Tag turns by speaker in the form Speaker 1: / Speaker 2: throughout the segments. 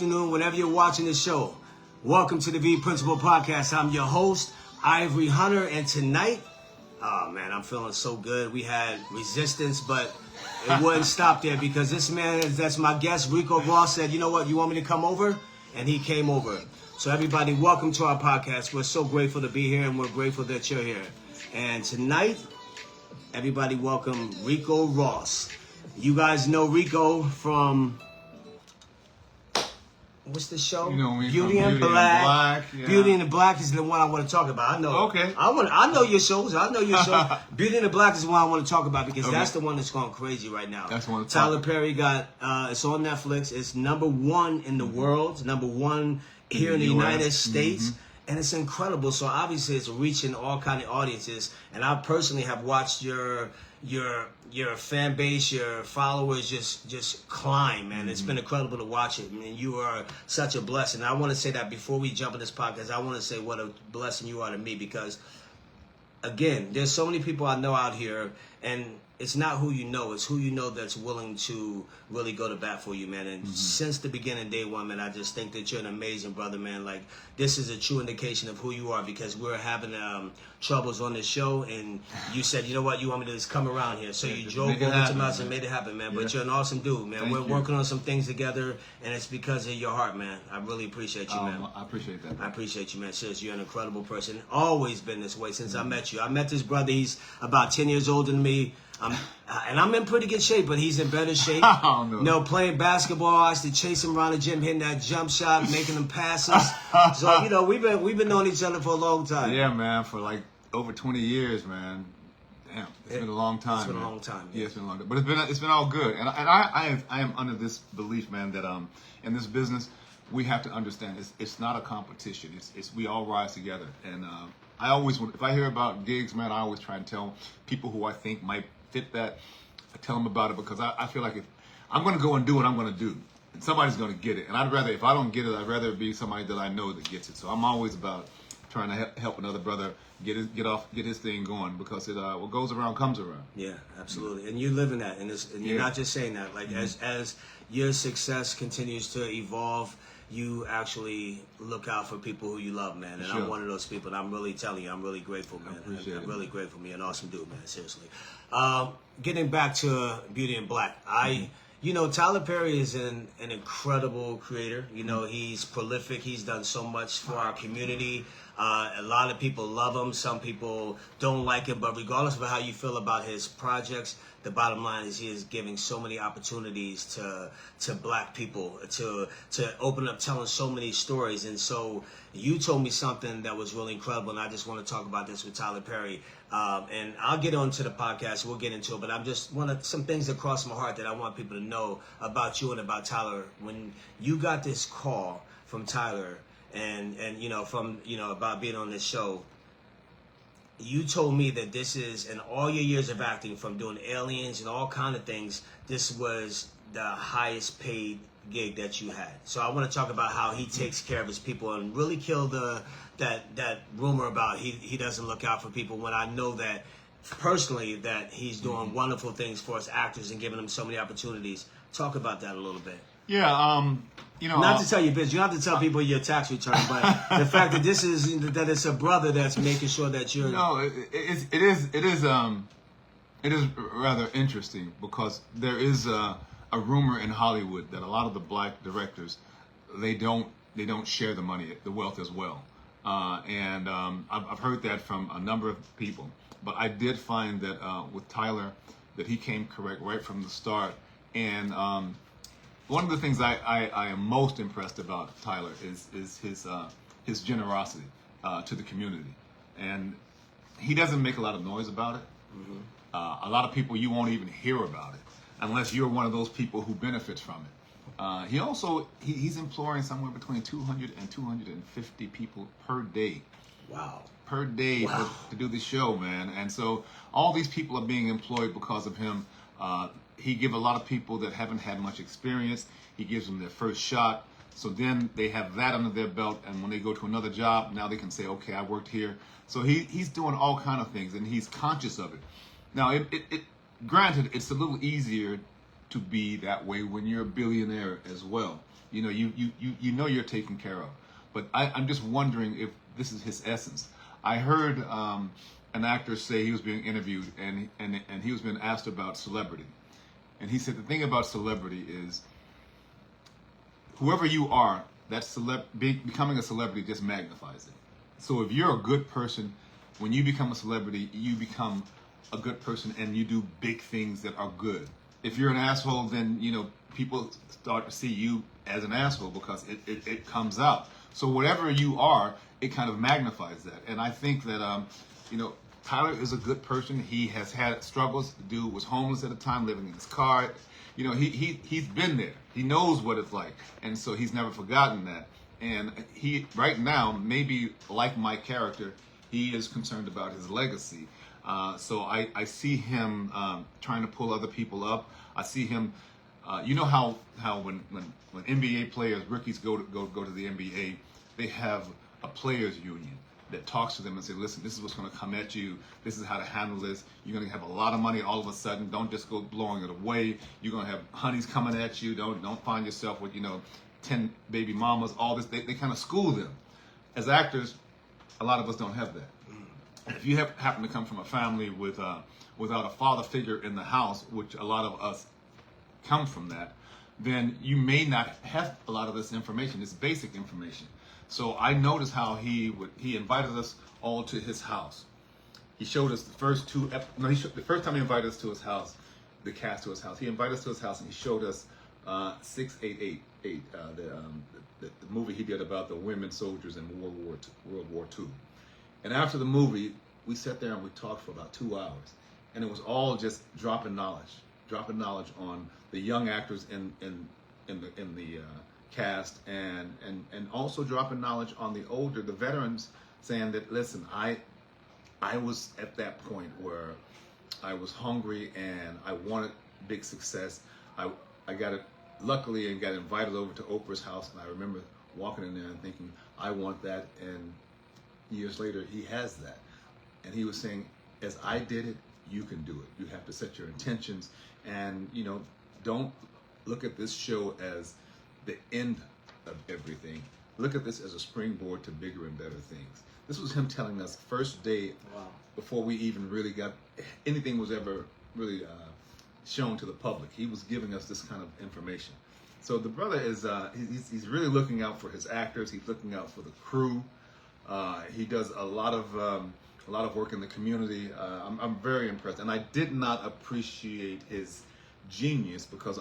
Speaker 1: Afternoon, whenever you're watching this show. Welcome to the V Principal Podcast. I'm your host, Ivory Hunter, and tonight, oh man, I'm feeling so good. We had resistance, but it wouldn't stop there because this man, that's my guest, Ricco Ross, said, you know what, you want me to come over? And he came over. So everybody, welcome to our podcast. We're so grateful to be here, and we're grateful that you're here. And tonight, everybody welcome Ricco Ross. You guys know Ricco from... What's the show?
Speaker 2: You know me
Speaker 1: Beauty
Speaker 2: from
Speaker 1: and Black.
Speaker 2: Yeah.
Speaker 1: Beauty and the Black is the one I want to talk about. I know.
Speaker 2: Okay.
Speaker 1: I know your shows. Beauty and the Black is the one I want to talk about because
Speaker 2: Okay.
Speaker 1: that's the one that's going crazy right now.
Speaker 2: That's the one.
Speaker 1: Tyler Perry got. It's on Netflix. It's #1 in the world. #1 here in the United States. And it's incredible. So obviously it's reaching all kind of audiences. And I personally have watched your fan base, your followers just climb, man. It's been incredible to watch it. I mean, you are such a blessing. I want to say that before we jump in this podcast, I want to say what a blessing you are to me because, again, there's so many people I know out here, and it's not who you know, it's who you know that's willing to really go to bat for you, man. And since the beginning, day one, man, I just think that you're an amazing brother, man. Like, this is a true indication of who you are because we're having troubles on this show, and you said, you know what, you want me to just come around here. So you drove over to us and made it happen, man. But you're an awesome dude, man. We're working on some things together, and it's because of your heart, man. I really appreciate you, man.
Speaker 2: I appreciate that.
Speaker 1: I appreciate you, man. Seriously, you're an incredible person. Always been this way since I met you. I met this brother. He's about 10 years older than me. I'm in pretty good shape, but he's in better shape.
Speaker 2: Oh, no.
Speaker 1: You know, playing basketball, I used to chase him around the gym, hitting that jump shot, making them passes. So, you know, we've been knowing each other for a long time.
Speaker 2: Yeah, man, for like over 20 years, man. Damn, it's been a long time.
Speaker 1: It's been
Speaker 2: man.
Speaker 1: a long time.
Speaker 2: Yeah, it's been a long time. But it's been all good. And I am under this belief, man, that in this business we have to understand it's not a competition. It's we all rise together. And I always, if I hear about gigs, man, I always try and tell people who I think might fit that. I tell them about it because I feel like if I'm going to go and do what I'm going to do, and somebody's going to get it. And I'd rather, if I don't get it, I'd rather it be somebody that I know that gets it. So I'm always about trying to help another brother get his thing going because it what goes around comes around.
Speaker 1: Yeah, absolutely. And you live in that, and you're not just saying that. Like as your success continues to evolve, you actually look out for people who you love, man. And
Speaker 2: Sure.
Speaker 1: I'm one of those people. And I'm really telling you, I'm really grateful, man.
Speaker 2: Appreciate
Speaker 1: I'm
Speaker 2: it.
Speaker 1: really grateful. You're an awesome dude, man. Seriously. Getting back to Beauty and Black, you know, Tyler Perry is an incredible creator. You know, he's prolific. He's done so much for our community. A lot of people love him. Some people don't like him. But regardless of how you feel about his projects, the bottom line is he is giving so many opportunities to black people to open up telling so many stories. And so you told me something that was really incredible, and I just want to talk about this with Tyler Perry. And I'll get on to the podcast. We'll get into it. But I'm just some things that cross my heart that I want people to know about you and about Tyler. When you got this call from Tyler and you know, from, you know, about being on this show, you told me that this is, in all your years of acting, from doing Aliens and all kind of things, this was the highest paid gig that you had. So I want to talk about how he takes care of his people and really kill that rumor about he doesn't look out for people, when I know that personally that he's doing wonderful things for us actors and giving them so many opportunities. Talk about that a little bit.
Speaker 2: Yeah, you know,
Speaker 1: Not to tell you, bitch. You don't have to tell people your tax return, but the fact that that it's a brother that's making sure that you're.
Speaker 2: No, it is rather interesting because there is a rumor in Hollywood that a lot of the black directors they don't share the money, the wealth as well, and I've heard that from a number of people. But I did find that with Tyler that he came correct right from the start, and one of the things I am most impressed about Tyler is his generosity to the community, and he doesn't make a lot of noise about it. A lot of people, you won't even hear about it unless you're one of those people who benefits from it. He's employing somewhere between 200 and 250 people per day.
Speaker 1: Wow.
Speaker 2: Per day to do the show, man. And so all these people are being employed because of him. He gives a lot of people that haven't had much experience, he gives them their first shot. So then they have that under their belt, and when they go to another job, now they can say, okay, I worked here. So he's doing all kind of things, and he's conscious of it. Now, granted, it's a little easier to be that way when you're a billionaire as well. You know, you know you're taken care of. But I'm just wondering if this is his essence. I heard an actor say he was being interviewed and he was being asked about celebrity. And he said the thing about celebrity is whoever you are, becoming a celebrity just magnifies it. So if you're a good person, when you become a celebrity, you become a good person and you do big things that are good. If you're an asshole, then, you know, people start to see you as an asshole because it comes out. So whatever you are, it kind of magnifies that. And I think that, you know, Tyler is a good person. He has had struggles. The dude was homeless at the time, living in his car. You know, he's been there. He knows what it's like. And so he's never forgotten that. And he, right now, maybe like my character, he is concerned about his legacy. So I see him trying to pull other people up. I see him, you know how when NBA players, rookies go to the NBA, they have a players union that talks to them and say, listen, this is what's going to come at you. This is how to handle this. You're going to have a lot of money all of a sudden. Don't just go blowing it away. You're going to have honeys coming at you. Don't find yourself with, 10 baby mamas, all this. They kind of school them. As actors, a lot of us don't have that. If you happen to come from a family without a father figure in the house, which a lot of us come from that, then you may not have a lot of this information, this basic information. So I noticed how he invited us all to his house. He showed us the first the first time he invited us to his house, the cast to his house. He invited us to his house and he showed us 688, the movie he did about the women soldiers in World War II. And after the movie, we sat there and we talked for about 2 hours, and it was all just dropping knowledge on the young actors in the cast, and also dropping knowledge on the veterans, saying that, listen, I was at that point where I was hungry and I wanted big success. I got it luckily and got invited over to Oprah's house, and I remember walking in there and thinking, I want that. And years later, he has that. And he was saying, as I did it, you can do it. You have to set your intentions, and don't look at this show as the end of everything. Look at this as a springboard to bigger and better things. This was him telling us first day, before we even really got anything was ever really shown to the public. He was giving us this kind of information. So the brother is he's really looking out for his actors. He's looking out for the crew. He does a lot of work in the community. I'm very impressed, and I did not appreciate his genius because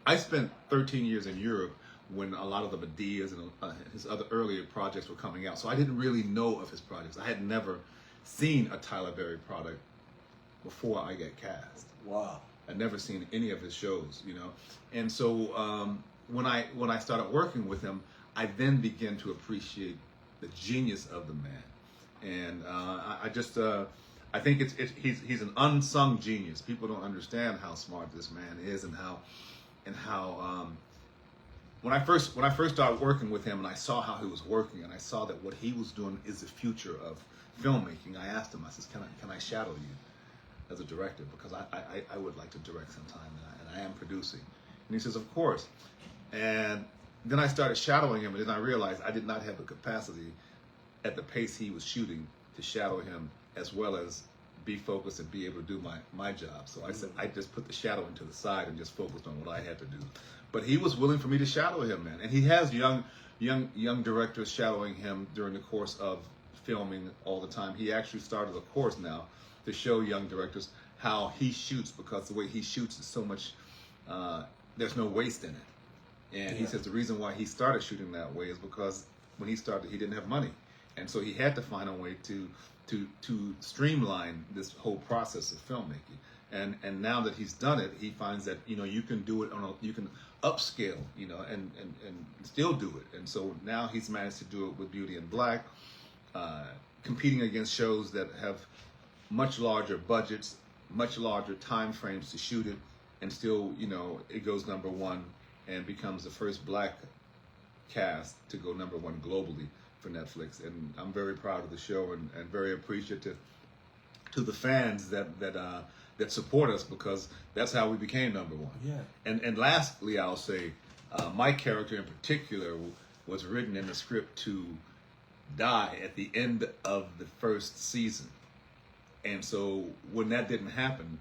Speaker 2: I spent 13 years in Europe when a lot of the Medeas and his other earlier projects were coming out. So I didn't really know of his projects. I had never seen a Tyler Perry product before I got cast.
Speaker 1: Wow.
Speaker 2: I'd never seen any of his shows, And so when I started working with him, I then began to appreciate the genius of the man. And I think he's an unsung genius. People don't understand how smart this man is, and how when I first started working with him and I saw how he was working and I saw that what he was doing is the future of filmmaking, I asked him, I said, can I shadow you as a director, because I would like to direct sometime, and I am producing. And he says, of course. And then I started shadowing him, and then I realized I did not have the capacity at the pace he was shooting to shadow him as well as be focused and be able to do my job. So I said I just put the shadowing to the side and just focused on what I had to do. But he was willing for me to shadow him, man. And he has young directors shadowing him during the course of filming all the time. He actually started a course now to show young directors how he shoots, because the way he shoots is so much, there's no waste in it. And he says the reason why he started shooting that way is because when he started, he didn't have money. And so he had to find a way to streamline this whole process of filmmaking. And now that he's done it, he finds that, you can do it you can upscale, and still do it. And so now he's managed to do it with Beauty in Black, competing against shows that have much larger budgets, much larger time frames to shoot it, and still, it goes number one and becomes the first black cast to go number one globally for Netflix. And I'm very proud of the show and very appreciative to the fans that support us, because that's how we became number one.
Speaker 1: Yeah.
Speaker 2: And lastly, I'll say, My character in particular was written in the script to die at the end of the first season. And so when that didn't happen,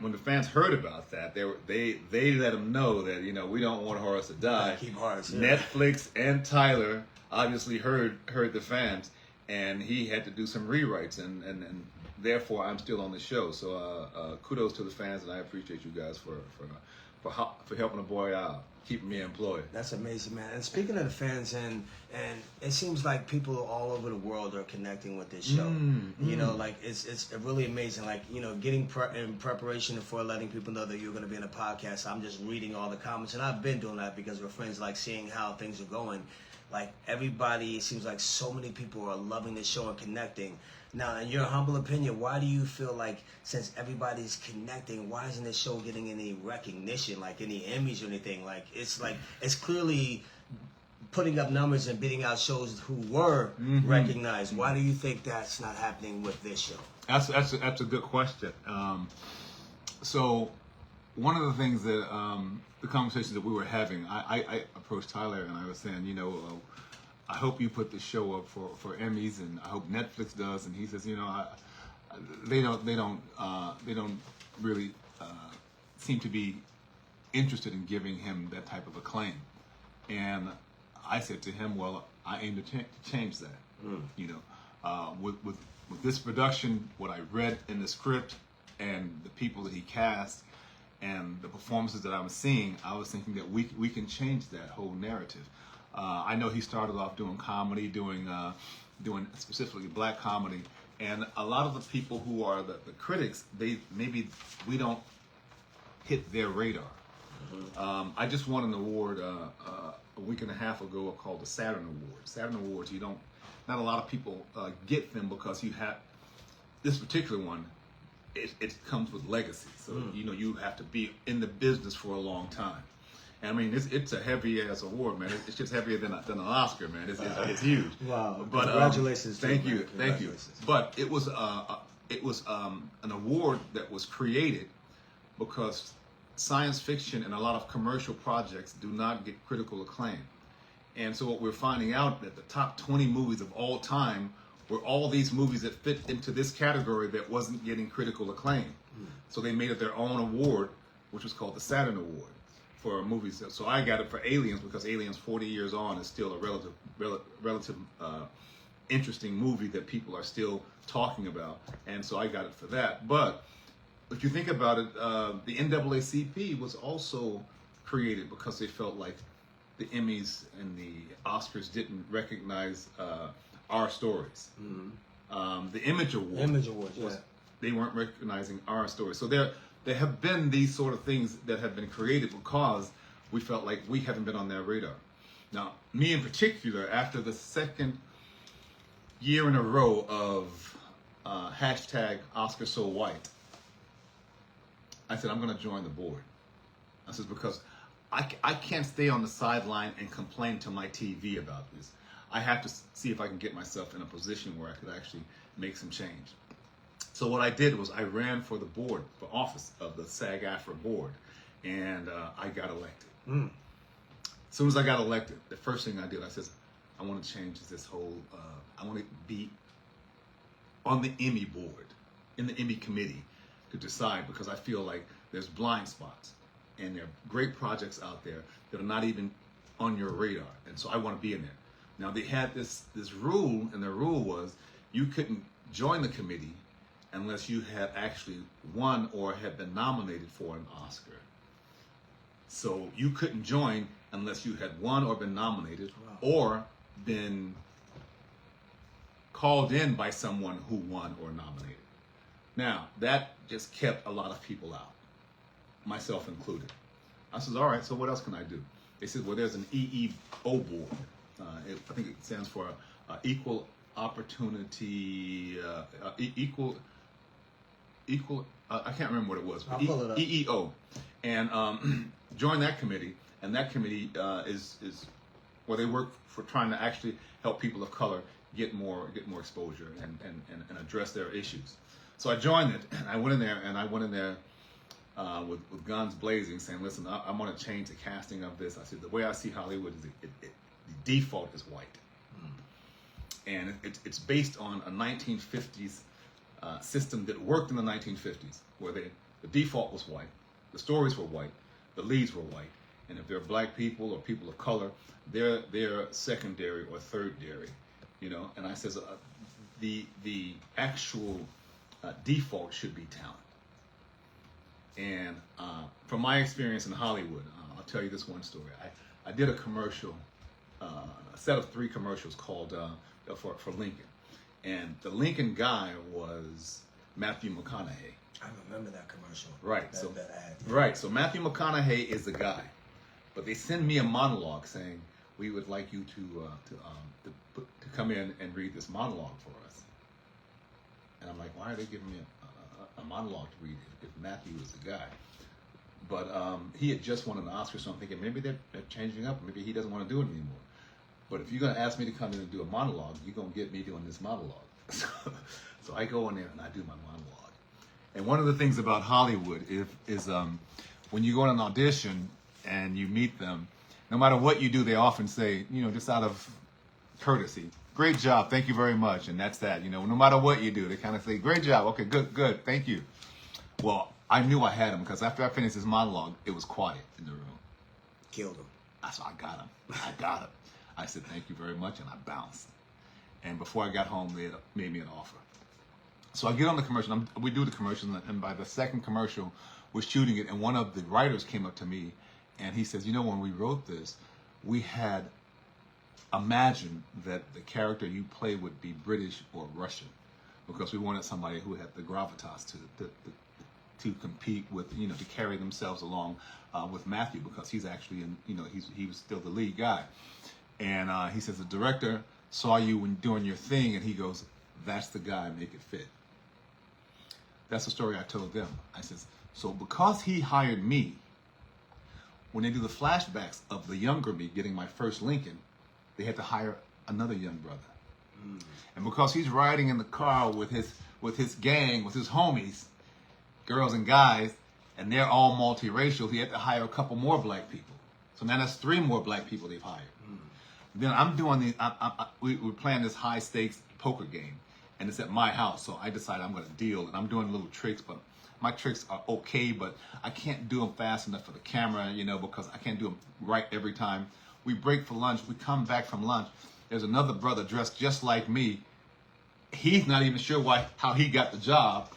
Speaker 2: when the fans heard about that, they let them know that, you know, we don't want Horace to die.
Speaker 1: Keep Horace, yeah.
Speaker 2: Netflix and Tyler obviously heard the fans, and he had to do some rewrites, and therefore I'm still on the show. So kudos to the fans, and I appreciate you guys for helping the boy out, keeping me employed.
Speaker 1: That's amazing, man. And speaking of the fans, and it seems like people all over the world are connecting with this show. You know, like it's really amazing. Like, you know, getting in preparation for letting people know that you're going to be in a podcast. I'm just reading all the comments, and I've been doing that because we're friends. Like seeing how things are going. Like everybody, it seems like so many people are loving this show and connecting. Now, in your humble opinion, why do you feel like, since everybody's connecting, why isn't this show getting any recognition, like any Emmys or anything? Like it's clearly putting up numbers and beating out shows who were recognized. Why do you think that's not happening with this show?
Speaker 2: That's a good question. So one of the things that the conversations that we were having, I approached Tyler and I was saying, you know, I hope you put the show up for Emmys, and I hope Netflix does. And he says, you know, they don't really seem to be interested in giving him that type of acclaim. And I said to him, well, I aim to change that. You know, with this production, what I read in the script and the people that he cast and the performances that I was seeing, I was thinking that we can change that whole narrative. I know he started off doing comedy, doing specifically black comedy, and a lot of the people who are the critics, maybe we don't hit their radar. I just won an award a week and a half ago called the Saturn Award. Saturn Awards, not a lot of people get them because you have this particular one. It comes with legacy, so you know you have to be in the business for a long time. And I mean, it's a heavy ass award, man. It's just heavier than an Oscar, man. It's huge.
Speaker 1: Wow!
Speaker 2: But
Speaker 1: congratulations!
Speaker 2: Thank you. But it was an award that was created because science fiction and a lot of commercial projects do not get critical acclaim. And so what we're finding out that the top 20 movies of all time were all these movies that fit into this category that wasn't getting critical acclaim. So they made it their own award, which was called the Saturn Award for movies. So I got it for Aliens because Aliens 40 years on is still a relative interesting movie that people are still talking about. And so I got it for that. But if you think about it, the NAACP was also created because they felt like the Emmys and the Oscars didn't recognize our stories. The Image Awards,
Speaker 1: yeah.
Speaker 2: They weren't recognizing our stories. So there have been these sort of things that have been created because we felt like we haven't been on their radar. Now, me in particular, after the second year in a row of hashtag Oscar So White, I said, I'm going to join the board. I said, because I can't stay on the sideline and complain to my TV about this. I have to see if I can get myself in a position where I could actually make some change. So what I did was I ran for the board, for office of the SAG-AFTRA board, and I got elected. As soon as I got elected, the first thing I did, I said, I want to change this whole, I want to be on the Emmy board, in the Emmy committee, to decide, because I feel like there's blind spots, and there are great projects out there that are not even on your radar, and so I want to be in there. Now, they had this rule, and the rule was you couldn't join the committee unless you had actually won or had been nominated for an Oscar. So you couldn't join unless you had won or been nominated or been called in by someone who won or nominated. Now, that just kept a lot of people out, myself included. I said, all right, so what else can I do? They said, well, there's an EEO board. I think it stands for Equal Opportunity, I can't remember what it was.
Speaker 1: I'll pull it up.
Speaker 2: EEO. And join that committee, and that committee is where they work for trying to actually help people of color get more exposure and address their issues. So I joined it, and I went in there with guns blazing, saying, "Listen, I'm going to change the casting of this." I said, "The way I see Hollywood is the default is white, and it's based on a 1950s system that worked in the 1950s, where the default was white, the stories were white, the leads were white, and if they're black people or people of color, they're secondary or thirdary, you know." And I says, the actual default should be talent. And from my experience in Hollywood, I'll tell you this one story. I did a commercial, a set of 3 commercials called for Lincoln, and the Lincoln guy was Matthew McConaughey.
Speaker 1: I remember that commercial.
Speaker 2: Right.
Speaker 1: That ad. Yeah.
Speaker 2: Right. So Matthew McConaughey is the guy, but they send me a monologue saying, "We would like you to come in and read this monologue for us." And I'm like, "Why are they giving me a monologue to read if Matthew is the guy?" But he had just won an Oscar, so I'm thinking maybe they're changing up. Maybe he doesn't want to do it anymore. But if you're going to ask me to come in and do a monologue, you're going to get me doing this monologue. So I go in there and I do my monologue. And one of the things about Hollywood is when you go on an audition and you meet them, no matter what you do, they often say, you know, just out of courtesy, "Great job, thank you very much," and that's that. You know, no matter what you do, they kind of say, "Great job, okay, good, thank you." Well, I knew I had him because after I finished this monologue, it was quiet in the room.
Speaker 1: Killed him.
Speaker 2: So I got him. I said, "Thank you very much," and I bounced. And before I got home, they had made me an offer. So I get on the commercial. We do the commercial, and by the second commercial, we're shooting it, and one of the writers came up to me, and he says, "You know, when we wrote this, we had imagined that the character you play would be British or Russian, because we wanted somebody who had the gravitas to compete with, you know, to carry themselves along with Matthew, because he's actually he was still the lead guy." And he says the director saw you when doing your thing, and he goes, "That's the guy, make it fit." That's the story I told them. I says, so because he hired me, when they do the flashbacks of the younger me getting my first Lincoln, they had to hire another young brother. And because he's riding in the car with his gang, with his homies, girls and guys, and they're all multiracial, he had to hire a couple more black people. So now that's 3 more black people they've hired. Then I'm doing we're playing this high stakes poker game, and it's at my house. So I decided I'm going to deal, and I'm doing little tricks, but my tricks are okay, but I can't do them fast enough for the camera, you know, because I can't do them right every time. We break for lunch. We come back from lunch. There's another brother dressed just like me. He's not even sure how he got the job,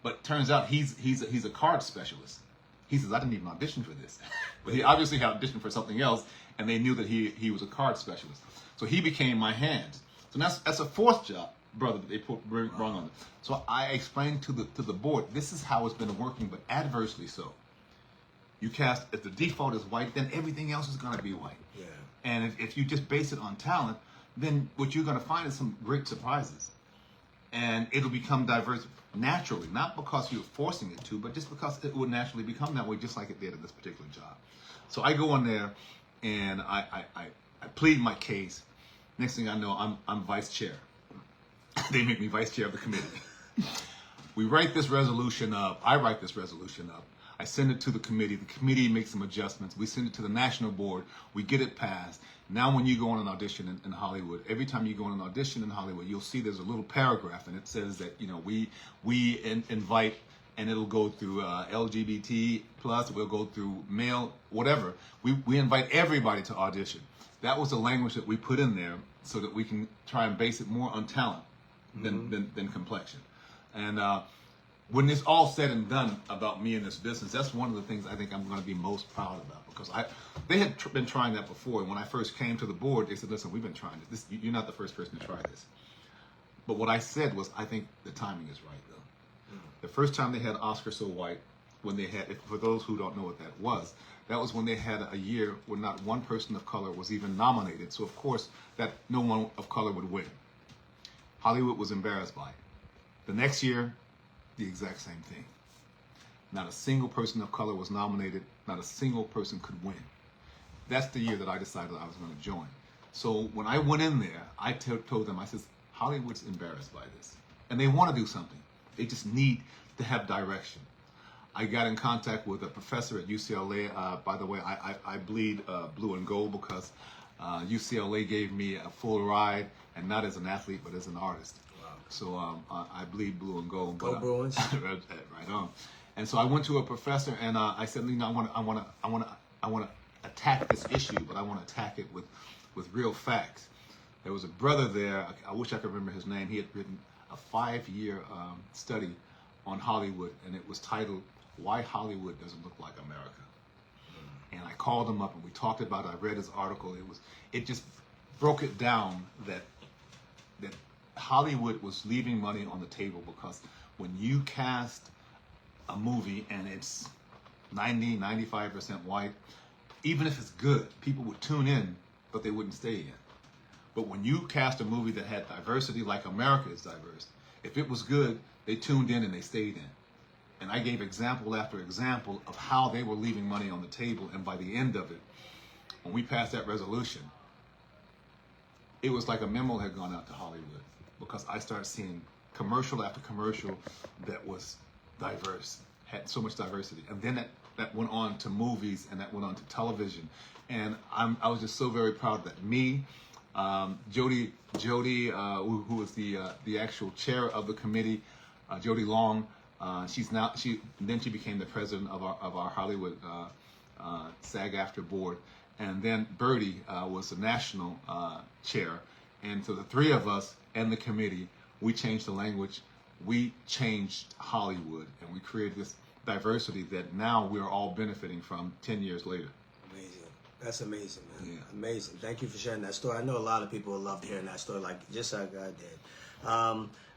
Speaker 2: but turns out he's a card specialist. He says, "I didn't even audition for this," but he obviously had auditioned for something else, and they knew that he was a card specialist. So he became my hands. So that's a 4th brother that they brought on. So I explained to the board, this is how it's been working, but adversely so. You cast, if the default is white, then everything else is going to be white.
Speaker 1: Yeah.
Speaker 2: And if you just base it on talent, then what you're going to find is some great surprises. And it'll become diverse naturally, not because you're forcing it to, but just because it will naturally become that way, just like it did at this particular job. So I go in there and I plead my case. Next thing I know, I'm vice chair. They make me vice chair of the committee. We write this resolution up. I write this resolution up. I send it to the committee. The committee makes some adjustments. We send it to the national board. We get it passed. Now when you go on an audition in Hollywood, every time you go on an audition in Hollywood, you'll see there's a little paragraph, and it says that, you know, we invite, and it'll go through LGBT plus, we'll go through male, whatever. We invite everybody to audition. That was the language that we put in there so that we can try and base it more on talent than complexion. And when it's all said and done about me in this business, that's one of the things I think I'm going to be most proud about, because they had been trying that before. And when I first came to the board, they said, "Listen, we've been trying this. You're not the first person to try this." But what I said was, I think the timing is right, though. The first time they had Oscar So White, when they had, for those who don't know what that was when they had a year where not one person of color was even nominated. So of course that no one of color would win. Hollywood was embarrassed by it. The next year, the exact same thing. Not a single person of color was nominated. Not a single person could win. That's the year that I decided I was going to join. So when I went in there, I told them, I said, Hollywood's embarrassed by this. And they want to do something. They just need to have direction. I got in contact with a professor at UCLA. By the way, I bleed blue and gold because UCLA gave me a full ride, and not as an athlete, but as an artist.
Speaker 1: Wow.
Speaker 2: So I bleed blue and gold.
Speaker 1: Go Bruins.
Speaker 2: Right on. And so I went to a professor, and I said, I want to attack this issue, but I want to attack it with real facts. There was a brother there. I wish I could remember his name. He had written a 5-year study on Hollywood, and it was titled "Why Hollywood Doesn't Look Like America." And I called him up, and we talked about it. I read his article. It just broke it down that Hollywood was leaving money on the table because when you cast a movie and it's 95% white, even if it's good, people would tune in, but they wouldn't stay in. But when you cast a movie that had diversity, like America is diverse, if it was good, they tuned in and they stayed in. And I gave example after example of how they were leaving money on the table. And by the end of it, when we passed that resolution, it was like a memo had gone out to Hollywood, because I started seeing commercial after commercial that was diverse, had so much diversity. And then that went on to movies, and that went on to television. And I was just so very proud that me, Jody, who was the actual chair of the committee, Jody Long, then she became the president of our Hollywood SAG-AFTRA board, and then Birdie was the national chair. And so the three of us and the committee, we changed the language, we changed Hollywood, and we created this diversity that now we're all benefiting from 10 years later.
Speaker 1: Amazing. That's amazing, man.
Speaker 2: Yeah.
Speaker 1: Amazing. Thank you for sharing that story. I know a lot of people would love hearing that story, just like I did.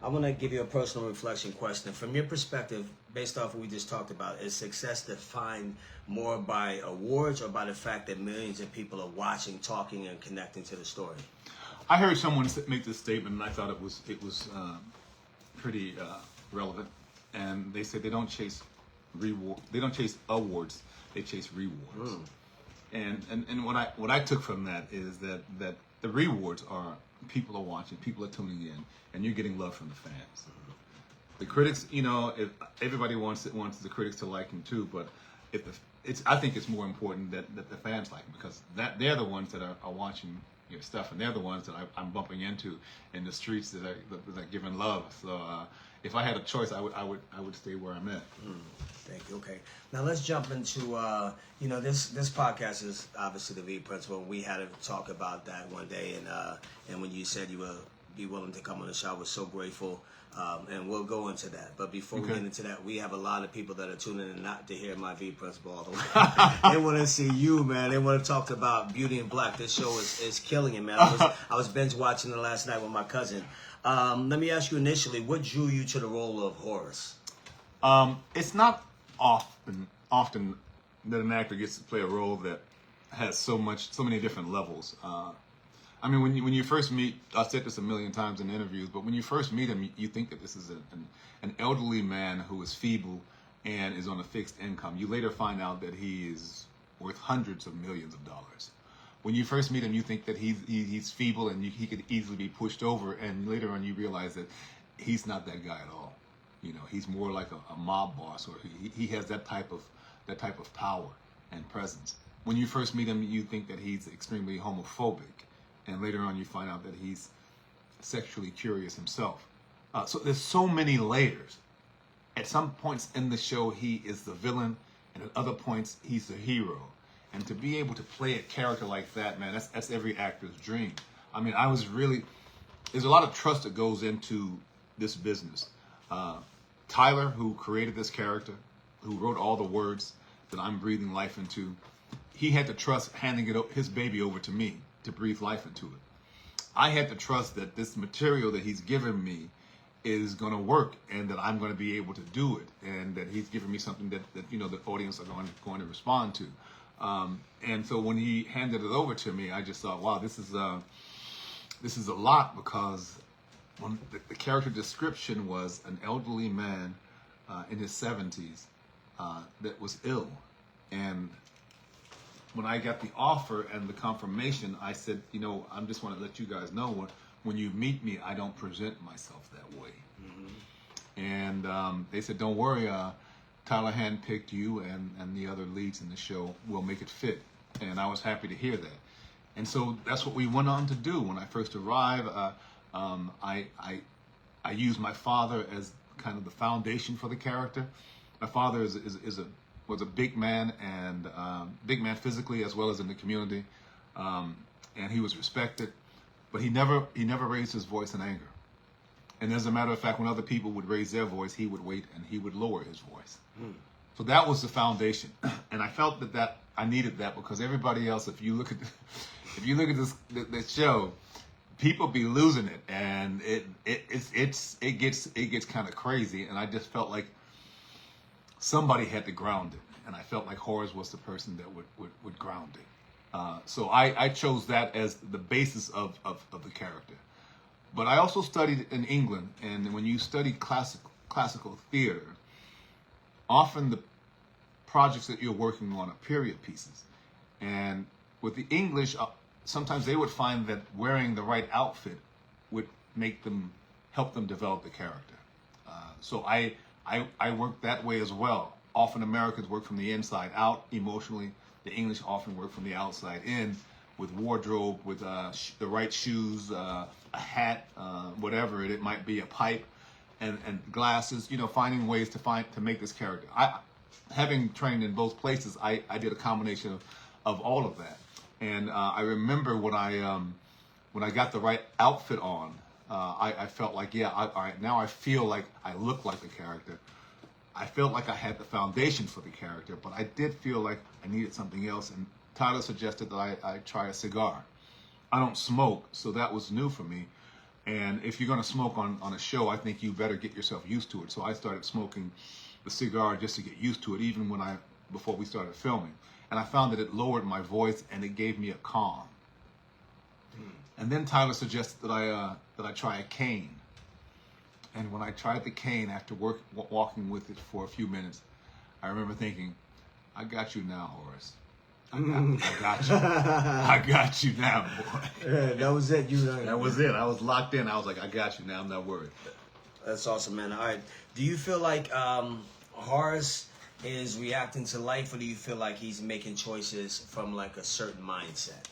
Speaker 1: I want to give you a personal reflection question. From your perspective, based off what we just talked about, is success defined more by awards or by the fact that millions of people are watching, talking, and connecting to the story?
Speaker 2: I heard someone make this statement, and I thought it was pretty relevant. And they said they don't chase awards, they chase rewards. And what I took from that is that the rewards are people are watching, people are tuning in, and you're getting love from the fans. The critics, if everybody wants the critics to like him too, but I think it's more important that the fans like him, because they're the ones that are watching your stuff, and they're the ones that I'm bumping into in the streets that are giving love. So if I had a choice, I would stay where I'm at.
Speaker 1: Thank you. Okay, now let's jump into this podcast is obviously the V Principle. We had to talk about that one day, and when you said you would be willing to come on the show, I was so grateful. And we'll go into that. But before we get into that, we have a lot of people that are tuning in not to hear my V Principle all the way. They want to see you, man. They want to talk about Beauty in Black. This show is killing it, man. I was binge watching it last night with my cousin. Let me ask you initially, what drew you to the role of Horace?
Speaker 2: It's not often that an actor gets to play a role that has so many different levels. I mean, when you first meet, I've said this a million times in interviews, but when you first meet him, you think that this is an elderly man who is feeble and is on a fixed income. You later find out that he is worth hundreds of millions of dollars. When you first meet him, you think that he's feeble and he could easily be pushed over, and later on you realize that he's not that guy at all. He's more like a mob boss, or he has that type of power and presence. When you first meet him, you think that he's extremely homophobic. And later on, you find out that he's sexually curious himself. So there's so many layers. At some points in the show, he is the villain, and at other points, he's the hero. And to be able to play a character like that, man, that's every actor's dream. I mean, there's a lot of trust that goes into this business. Tyler, who created this character, who wrote all the words that I'm breathing life into, he had to trust handing his baby over to me to breathe life into it. I had to trust that this material that he's given me is going to work, and that I'm going to be able to do it, and that he's giving me something that the audience are going to respond to. And so when he handed it over to me, I just thought, wow, this is a lot, because when the character description was an elderly man in his 70s that was ill. And when I got the offer and the confirmation, I said, I just want to let you guys know, when you meet me, I don't present myself that way. And they said, don't worry, Tyler handpicked you and the other leads in the show will make it fit. And I was happy to hear that. And so that's what we went on to do. When I first arrived, I used my father as kind of the foundation for the character. My father was a big man, and big man physically as well as in the community, and he was respected, but he never raised his voice in anger. And as a matter of fact, when other people would raise their voice, he would wait and he would lower his voice. So that was the foundation, and I felt that I needed that because everybody else, if you look at this show, people be losing it, and it gets kind of crazy, and I just felt like somebody had to ground it, and I felt like Horace was the person that would ground it. So I chose that as the basis of the character. But I also studied in England, and when you study classical theater, often the projects that you're working on are period pieces. And with the English, sometimes they would find that wearing the right outfit would help them develop the character. So I work that way as well. Often Americans work from the inside out emotionally. The English often work from the outside in, with wardrobe, with the right shoes, a hat, whatever it might be, a pipe, and glasses. Finding ways to make this character. Having trained in both places, I did a combination of all of that. And I remember when I got the right outfit on, I felt like, all right, now I feel like I look like the character. I felt like I had the foundation for the character, but I did feel like I needed something else. And Tyler suggested that I try a cigar. I don't smoke, so that was new for me. And if you're going to smoke on a show, I think you better get yourself used to it. So I started smoking the cigar just to get used to it, even before we started filming. And I found that it lowered my voice and it gave me a calm. And then Tyler suggested that I try a cane. And when I tried the cane after walking with it for a few minutes, I remember thinking, I got you now, Horace. I got you. I got you now, boy.
Speaker 1: Yeah, that was it.
Speaker 2: That was it. I was locked in. I was like, I got you now. I'm not worried.
Speaker 1: That's awesome, man. All right. Do you feel like Horace is reacting to life, or do you feel like he's making choices from like a certain mindset?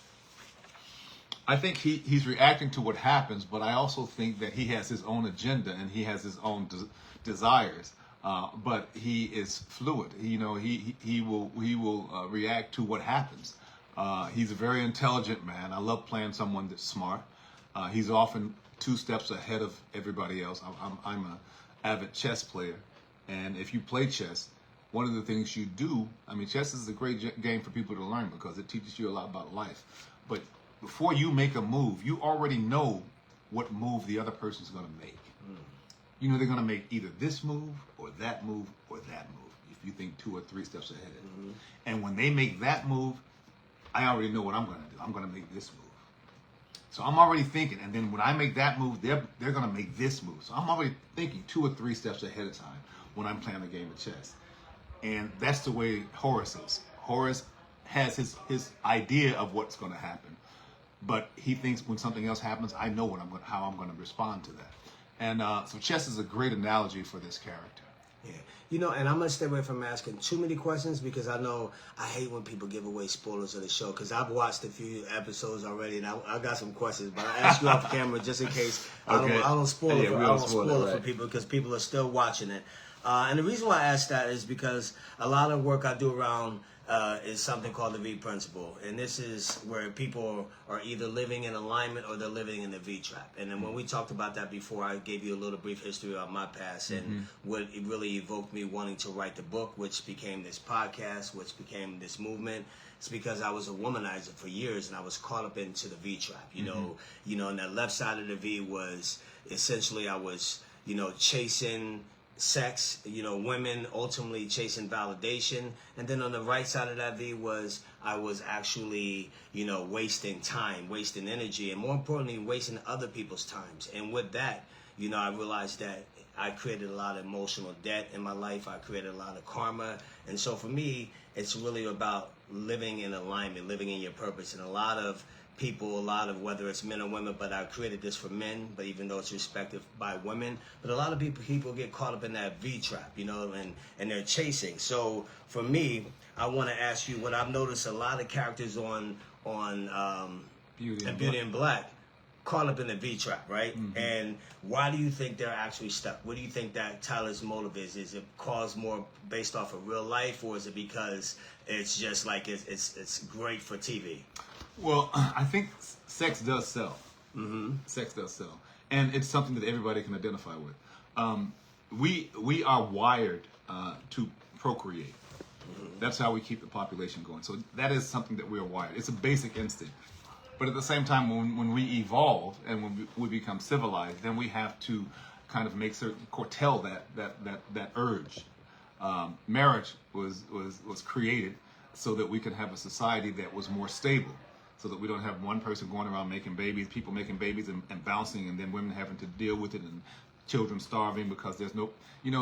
Speaker 2: I think he's reacting to what happens, but I also think that he has his own agenda and he has his own desires. But he is fluid. He will react to what happens. He's a very intelligent man. I love playing someone that's smart. He's often 2 steps ahead of everybody else. I'm an avid chess player, and if you play chess, one of the things you do, chess is a great game for people to learn because it teaches you a lot about life. But before you make a move, you already know what move the other person's going to make. You know they're going to make either this move or that move or that move, if you think 2 or 3 steps ahead. And when they make that move, I already know what I'm going to do. I'm going to make this move. So I'm already thinking, and then when I make that move, they're going to make this move. So I'm already thinking 2 or 3 steps ahead of time when I'm playing a game of chess. And that's the way Horace is. Horace has his idea of what's going to happen, but he thinks when something else happens, I know how I'm going to respond to that. And so chess is a great analogy for this character.
Speaker 1: Yeah. And I'm going to stay away from asking too many questions because I know I hate when people give away spoilers of the show because I've watched a few episodes already and I got some questions, but I ask you off camera just in case I don't spoil it for people because people are still watching it. And the reason why I ask that is because a lot of work I do around is something called the V principle. And this is where people are either living in alignment or they're living in the V trap. And then when we talked about that before, I gave you a little brief history of my past and what it really evoked me wanting to write the book, which became this podcast, which became this movement. It's because I was a womanizer for years and I was caught up into the V trap. You know, and that left side of the V was essentially I was, chasing sex, women, ultimately chasing validation. And then on the right side of that V was I was actually, wasting time, wasting energy, and more importantly, wasting other people's times. And with that, I realized that I created a lot of emotional debt in my life. I created a lot of karma. And so for me, it's really about living in alignment, living in your purpose. And a lot of people a lot of, whether it's men or women, but I created this for men, but even though it's respected by women, but a lot of people get caught up in that V trap, you know, and they're chasing. So for me, I want to ask you, what I've noticed, a lot of characters on Beauty and Black caught up in the V trap, right?
Speaker 2: Mm-hmm.
Speaker 1: And why do you think they're actually stuck? What do you think that Tyler's motive is? Is it caused more based off of real life, or is it because it's just like it's great for TV?
Speaker 2: Well, I think sex does sell.
Speaker 1: Mm-hmm.
Speaker 2: Sex does sell, and it's something that everybody can identify with. We are wired to procreate. Mm-hmm. That's how we keep the population going. So that is something that we're wired. It's a basic instinct. But at the same time, when we evolve and when we become civilized, then we have to kind of make certain curtail that urge. Marriage was created so that we could have a society that was more stable, so that we don't have one person going around making babies, people making babies and bouncing, and then women having to deal with it, and children starving because there's no,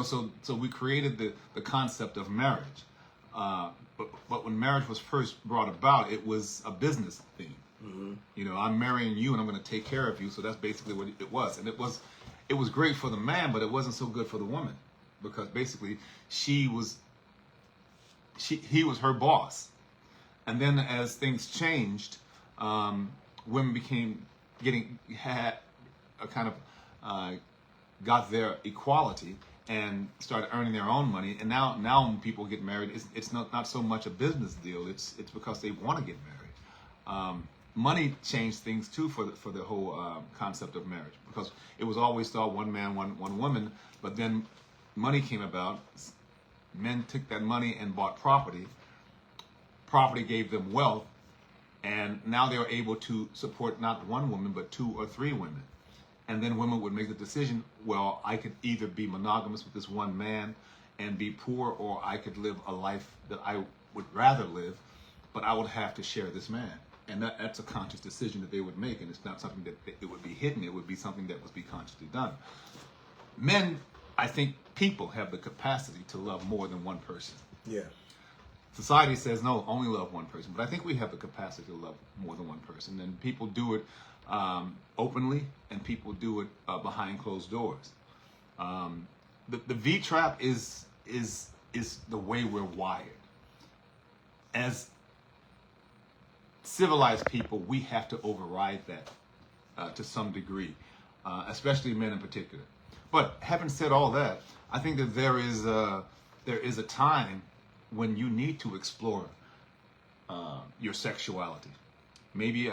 Speaker 2: so we created the concept of marriage. But when marriage was first brought about, it was a business thing. Mm-hmm. I'm marrying you and I'm going to take care of you. So that's basically what it was. And it was great for the man, but it wasn't so good for the woman, because basically he was her boss. And then as things changed, women had a kind of got their equality and started earning their own money. And now when people get married, it's not so much a business deal. It's because they want to get married. Money changed things too for the whole concept of marriage, because it was always thought one man, one woman. But then money came about. Men took that money and bought property. Property gave them wealth, and now they were able to support not one woman but 2 or 3 women. And then women would make the decision, well, I could either be monogamous with this one man and be poor, or I could live a life that I would rather live, but I would have to share this man. And that's a conscious decision that they would make, and it's not something that it would be hidden. It would be something that would be consciously done. Men, I think people have the capacity to love more than one person.
Speaker 1: Yeah.
Speaker 2: Society says, no, only love one person. But I think we have the capacity to love more than one person. And people do it openly, and people do it behind closed doors. The V trap is the way we're wired. As civilized people, we have to override that to some degree, especially men in particular. But having said all that, I think that there is a time when you need to explore your sexuality. Maybe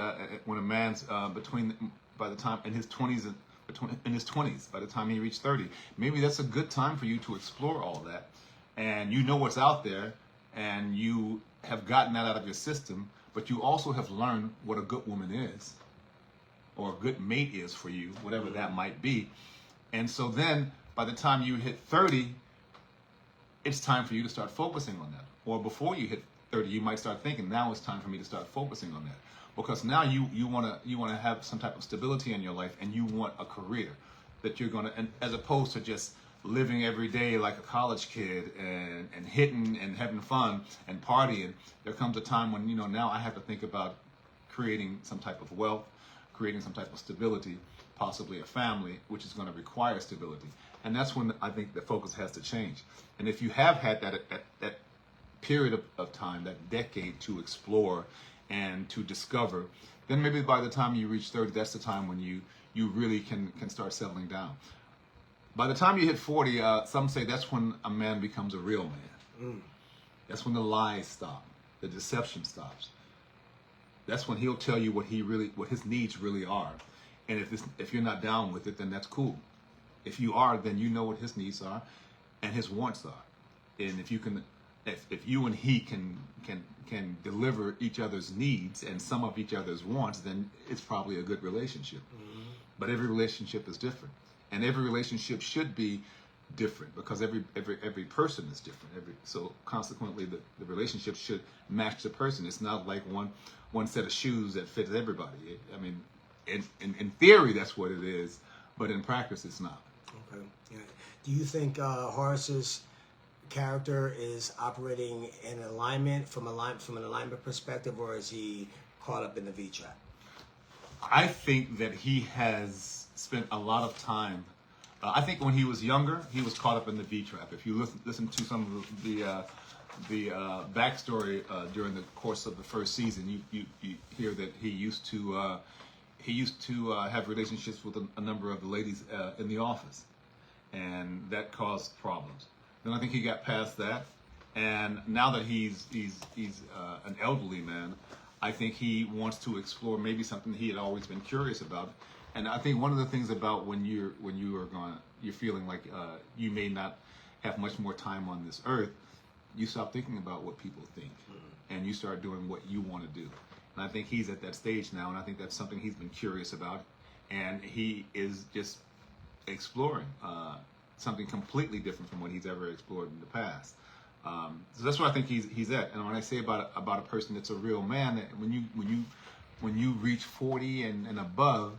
Speaker 2: when a man's by the time in his 20s, by the time he reached 30, maybe that's a good time for you to explore all that, and you know what's out there, and you have gotten that out of your system. But you also have learned what a good woman is, or a good mate is for you, whatever that might be. And so then, by the time you hit 30, it's time for you to start focusing on that. Or before you hit 30, you might start thinking, now it's time for me to start focusing on that. Because now you want to have some type of stability in your life, and you want a career that you're going to, and as opposed to just living every day like a college kid and hitting and having fun and partying. There comes a time when, now I have to think about creating some type of wealth, creating some type of stability, possibly a family, which is going to require stability. And that's when I think the focus has to change. And if you have had that period of time, that decade to explore and to discover, then maybe by the time you reach 30, that's the time when you really can start settling down. By the time you hit 40, some say that's when a man becomes a real man. That's when the lies stop, the deception stops. That's when he'll tell you what his needs really are. And if you're not down with it, then that's cool. If you are, then you know what his needs are and his wants are. And if you and he can deliver each other's needs and some of each other's wants, then it's probably a good relationship. Mm-hmm. But every relationship is different. And every relationship should be different, because every person is different. So consequently, the relationship should match the person. It's not like one set of shoes that fits everybody. I mean, in theory, that's what it is, but in practice, it's not.
Speaker 1: Okay. Yeah. Do you think Horace's character is operating in alignment from an alignment perspective, or is he caught up in the V trap?
Speaker 2: I think that he has spent a lot of time. I think when he was younger, he was caught up in the V trap. If you listen to some of the backstory during the course of the first season, you hear that he used to have relationships with a number of the ladies in the office, and that caused problems. Then I think he got past that, and now that he's an elderly man, I think he wants to explore maybe something he had always been curious about. And I think one of the things about when you're feeling like you may not have much more time on this earth, you stop thinking about what people think, and you start doing what you want to do. And I think he's at that stage now, and I think that's something he's been curious about, and he is just exploring something completely different from what he's ever explored in the past. So that's what I think he's at. And when I say about a person that's a real man, that when you reach 40 and above,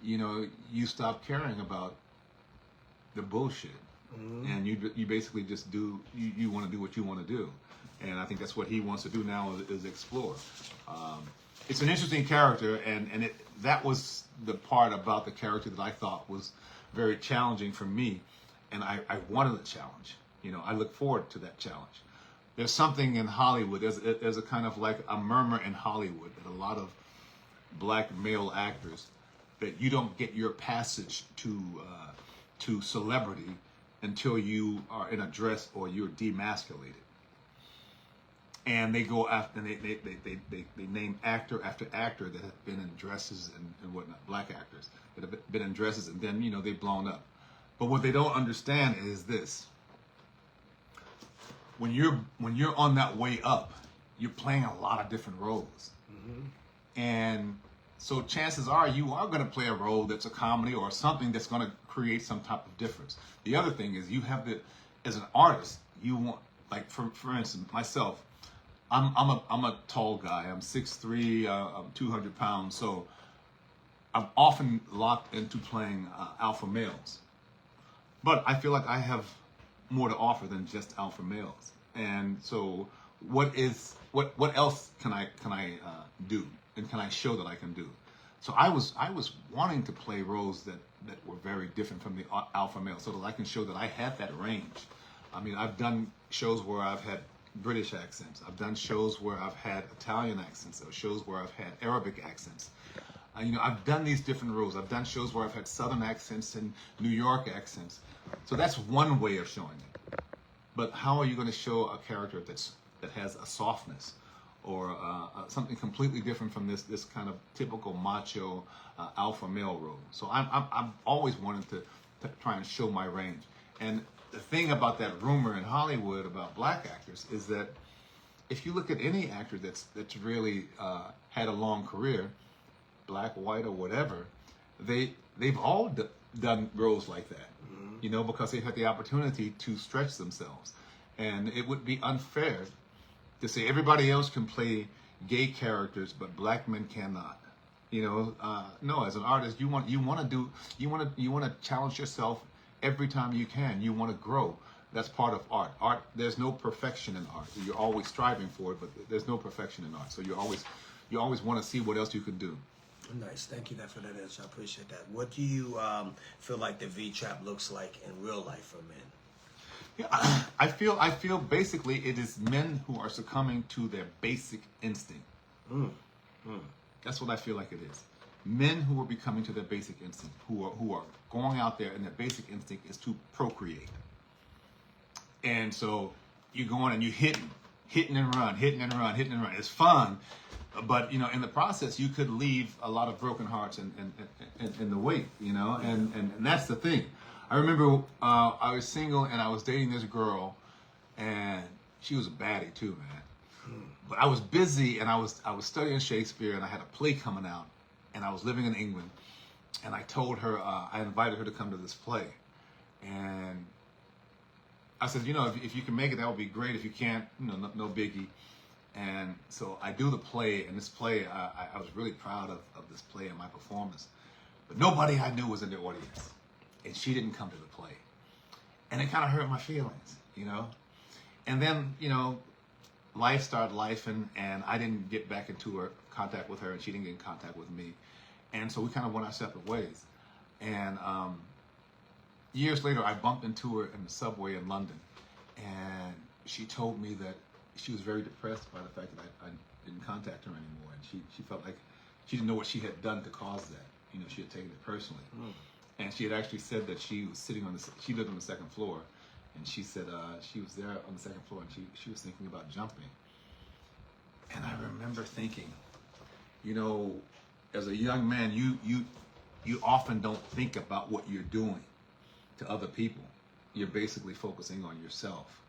Speaker 2: you stop caring about the bullshit, and you basically just do you want to do what you want to do. And I think that's what he wants to do now is explore. It's an interesting character, and that was the part about the character that I thought was very challenging for me, and I wanted a challenge. I look forward to that challenge. There's something in Hollywood. There's a kind of like a murmur in Hollywood that a lot of black male actors, that you don't get your passage to celebrity until you are in a dress or you're demasculated. And they go after, and they name actor after actor that have been in dresses and whatnot, black actors that have been in dresses, and then they've blown up. But what they don't understand is this: when you're on that way up, you're playing a lot of different roles, and so chances are you are going to play a role that's a comedy or something that's going to create some type of difference. The other thing is you have to, as an artist, you want, like for instance, myself. I'm a tall guy. I'm 6'3". I'm 200 pounds. So I'm often locked into playing alpha males. But I feel like I have more to offer than just alpha males. And so what else can I do, and can I show that I can do? So I was wanting to play roles that were very different from the alpha male, so that I can show that I had that range. I mean, I've done shows where I've had British accents. I've done shows where I've had Italian accents, or shows where I've had Arabic accents. I've done these different roles. I've done shows where I've had Southern accents and New York accents. So that's one way of showing it. But how are you going to show a character that has a softness, or something completely different from this kind of typical macho alpha male role? So I've always wanted to try and show my range. And the thing about that rumor in Hollywood about black actors is that if you look at any actor that's really had a long career, black, white, or whatever, they've all done roles like that, because they've had the opportunity to stretch themselves. And it would be unfair to say everybody else can play gay characters, but black men cannot. No, as an artist, you want to challenge yourself every time you can. You want to grow. That's part of art. Art, there's no perfection in art. You're always striving for it, but there's no perfection in art. So you always want to see what else you can do.
Speaker 1: Nice, thank you for that answer. I appreciate that. What do you feel like the V trap looks like in real life for men?
Speaker 2: Yeah, I feel basically it is men who are succumbing to their basic instinct. That's what I feel like it is. Men who are becoming to their basic instinct, who are going out there, and their basic instinct is to procreate. And so you go on and you hitting and run. It's fun, but in the process you could leave a lot of broken hearts in the wake. And that's the thing. I remember I was single and I was dating this girl, and she was a baddie too, man. But I was busy, and I was studying Shakespeare, and I had a play coming out, and I was living in England, and I told her, I invited her to come to this play, and I said, if you can make it, that would be great. If you can't, no biggie. And so I do the play, and this play, I was really proud of this play and my performance, but nobody I knew was in the audience, and she didn't come to the play, and it kind of hurt my feelings, And then, life started lifing, and I didn't get back into contact with her, and she didn't get in contact with me. And so we kind of went our separate ways. And years later, I bumped into her in the subway in London, and she told me that she was very depressed by the fact that I didn't contact her anymore, and she felt like she didn't know what she had done to cause that. You know, she had taken it personally. And she had actually said that she was sitting on she lived on the second floor, and she said she was there on the second floor, and she was thinking about jumping. And I remember thinking, you know, as a young man, you often don't think about what you're doing to other people. You're basically focusing on yourself.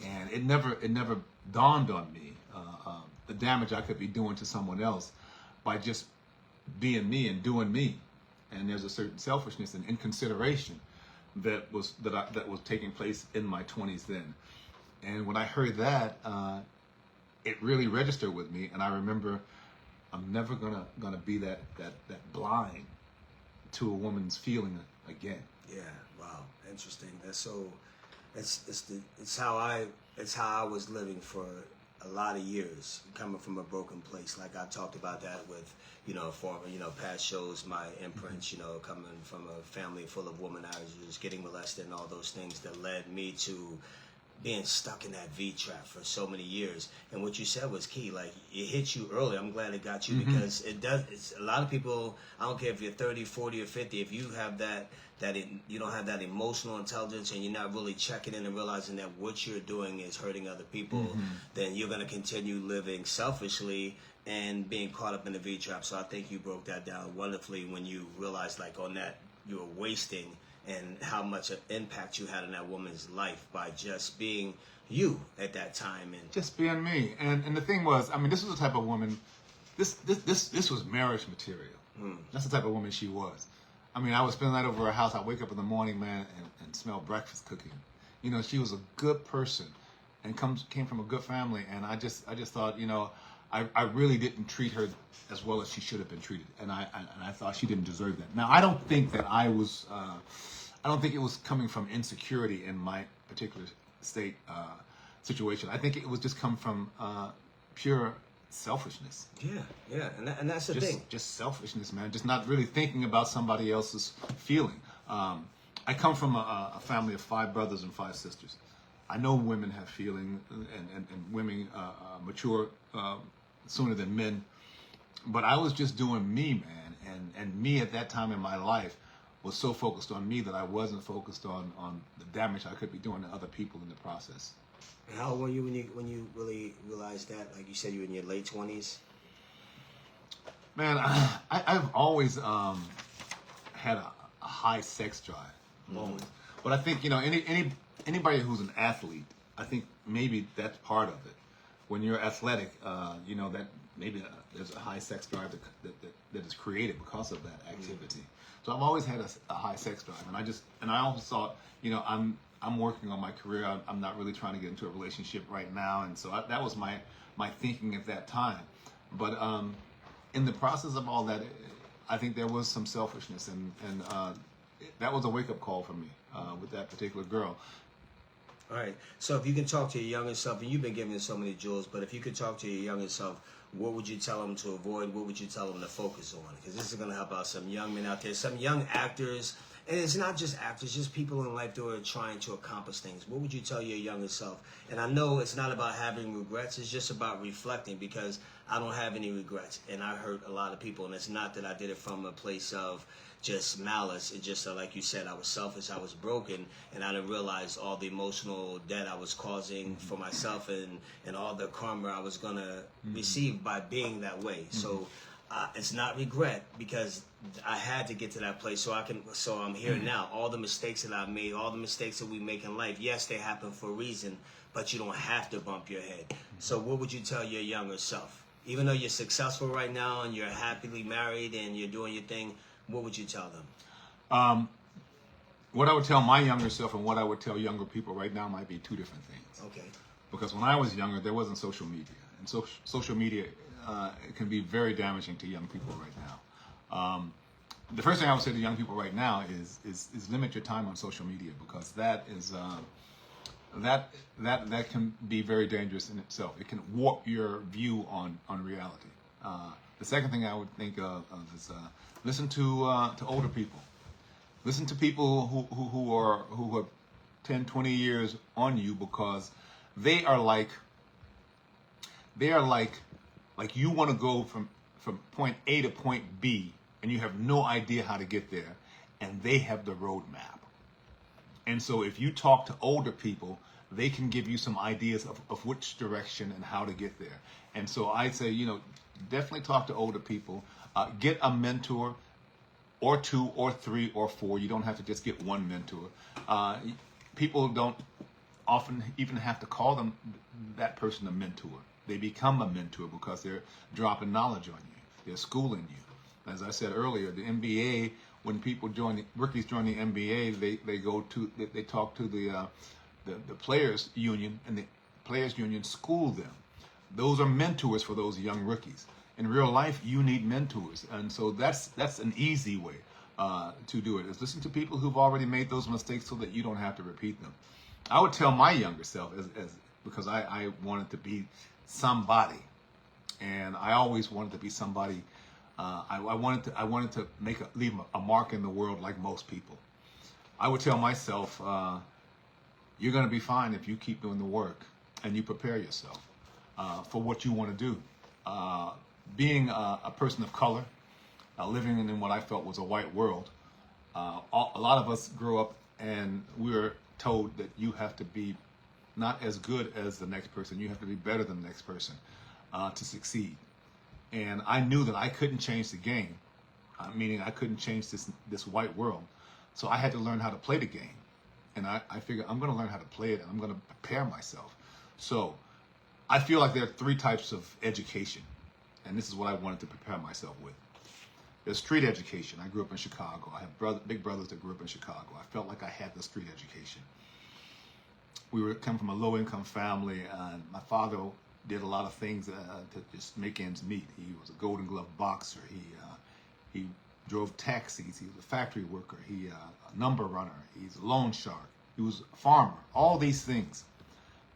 Speaker 2: And it never dawned on me the damage I could be doing to someone else by just being me and doing me. And there's a certain selfishness and inconsideration that was taking place in my 20s then. And when I heard that, it really registered with me. And I remember I'm never gonna be that blind to a woman's feeling again.
Speaker 1: Yeah, wow, interesting. That's so. It's how I was living for a lot of years, coming from a broken place. Like I talked about that with, former, past shows, my imprints, coming from a family full of womanizers, getting molested and all those things that led me to being stuck in that V trap for so many years. And what you said was key. Like, it hit you early. I'm glad it got you because it does. It's a lot of people. I don't care if you're 30, 40, or 50. If you have you don't have that emotional intelligence, and you're not really checking in and realizing that what you're doing is hurting other people, then you're going to continue living selfishly and being caught up in the V trap. So I think you broke that down wonderfully when you realized, like, on that you were wasting, and how much impact you had in that woman's life by just being you at that time. And
Speaker 2: just being me. And the thing was, I mean, this was the type of woman, this was marriage material. That's the type of woman she was. I mean, I would spend the night over her house. I'd wake up in the morning, man, and smell breakfast cooking. She was a good person and came from a good family. And I just thought, I really didn't treat her as well as she should have been treated. And I thought she didn't deserve that. Now, I don't think that I don't think it was coming from insecurity in my particular state situation. I think it was just come from pure selfishness.
Speaker 1: Yeah, and that's the thing.
Speaker 2: Just selfishness, man. Just not really thinking about somebody else's feeling. I come from a family of 5 brothers and 5 sisters. I know women have feeling, and women mature sooner than men. But I was just doing me, man. And me at that time in my life was so focused on me that I wasn't focused on the damage I could be doing to other people in the process.
Speaker 1: And how old were you when you really realized that? Like you said, you were in your late 20s.
Speaker 2: Man, I've always had a high sex drive, always. But I think anybody who's an athlete, I think maybe that's part of it. When you're athletic, that maybe there's a high sex drive that is created because of that activity. So I've always had a high sex drive, and I always thought, I'm working on my career. I'm not really trying to get into a relationship right now, and so that was my thinking at that time. But in the process of all that, I think there was some selfishness, and that was a wake up call for me with that particular girl.
Speaker 1: All right. So if you can talk to your younger self, and you've been giving so many jewels, but if you could talk to your younger self, what would you tell them to avoid? What would you tell them to focus on? Because this is going to help out some young men out there, some young actors. And it's not just actors, just people in life that are trying to accomplish things. What would you tell your younger self? And I know it's not about having regrets. It's just about reflecting, because I don't have any regrets. And I hurt a lot of people. And it's not that I did it from a place of just malice. It's just like you said, I was selfish, I was broken, and I didn't realize all the emotional debt I was causing for myself, and all the karma I was going to receive by being that way. So it's not regret, because I had to get to that place so I'm here now. All the mistakes that I've made, all the mistakes that we make in life, yes, they happen for a reason, but you don't have to bump your head. So what would you tell your younger self? Even though you're successful right now and you're happily married and you're doing your thing, what would you tell them?
Speaker 2: What I would tell my younger self and what I would tell younger people right now might be 2 different things.
Speaker 1: Okay.
Speaker 2: Because when I was younger, there wasn't social media. And social media can be very damaging to young people right now. The first thing I would say to young people right now is limit your time on social media, because that is that can be very dangerous in itself. It can warp your view on reality. The second thing I would think of is listen to older people. Listen to people who have 10, 20 years on you, because they are like you want to go from point A to point B, and you have no idea how to get there, and they have the roadmap. And so if you talk to older people, they can give you some ideas of which direction and how to get there. And so I'd say, definitely talk to older people. Get a mentor, or two, or three, or four. You don't have to just get one mentor. People don't often even have to call that person a mentor. They become a mentor because they're dropping knowledge on you. They're schooling you. As I said earlier, the NBA, when people rookies join the NBA, they talk to the players union, and the players union school them. Those are mentors for those young rookies. In real life, you need mentors, and so that's an easy way to do it. Is listen to people who've already made those mistakes so that you don't have to repeat them. I would tell my younger self, because I wanted to be somebody, and I always wanted to be somebody. I wanted to leave a mark in the world like most people. I would tell myself, you're going to be fine if you keep doing the work and you prepare yourself for what you want to do. Being a person of color, living in what I felt was a white world, a lot of us grew up and we were told that you have to be not as good as the next person. You have to be better than the next person to succeed. And I knew that I couldn't change the game, meaning I couldn't change this white world. So I had to learn how to play the game. And I figured I'm going to learn how to play it, and I'm going to prepare myself. So I feel like there are three types of education, and this is what I wanted to prepare myself with. There's street education. I grew up in Chicago. I have big brothers that grew up in Chicago. I felt like I had the street education. We come from a low-income family, and my father did a lot of things to just make ends meet. He was a Golden Glove boxer. He drove taxis. He was a factory worker. He a number runner. He's a loan shark. He was a farmer. All these things.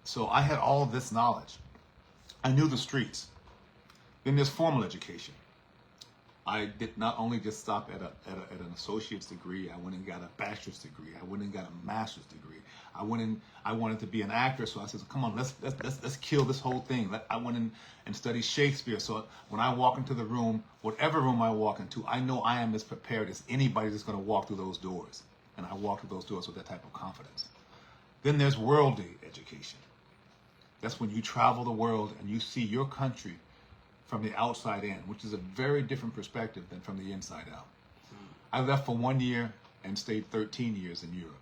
Speaker 2: So I had all of this knowledge. I knew the streets. Then there's formal education. I did not only just stop at an associate's degree. I went and got a bachelor's degree. I went and got a master's degree. I wanted to be an actor, so I said, "Come on, let's kill this whole thing." I went in and studied Shakespeare. So when I walk into the room, whatever room I walk into, I know I am as prepared as anybody that's going to walk through those doors. And I walk through those doors with that type of confidence. Then there's worldly education. That's when you travel the world and you see your country from the outside in, which is a very different perspective than from the inside out. I left for 1 year and stayed 13 years in Europe.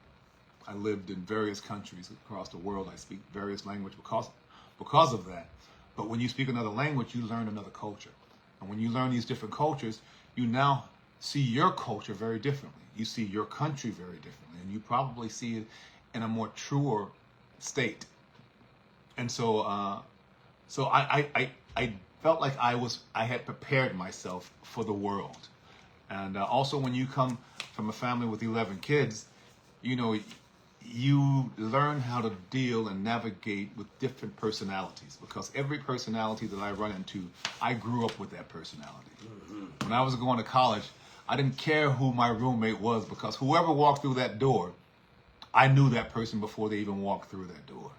Speaker 2: I lived in various countries across the world. I speak various languages because of that. But when you speak another language, you learn another culture. And when you learn these different cultures, you now see your culture very differently. You see your country very differently. And you probably see it in a more truer state. And so I felt like I had prepared myself for the world. And also when you come from a family with 11 kids, you learn how to deal and navigate with different personalities, because every personality that I run into, I grew up with that personality. Mm-hmm. When I was going to college, I didn't care who my roommate was, because whoever walked through that door, I knew that person before they even walked through that door.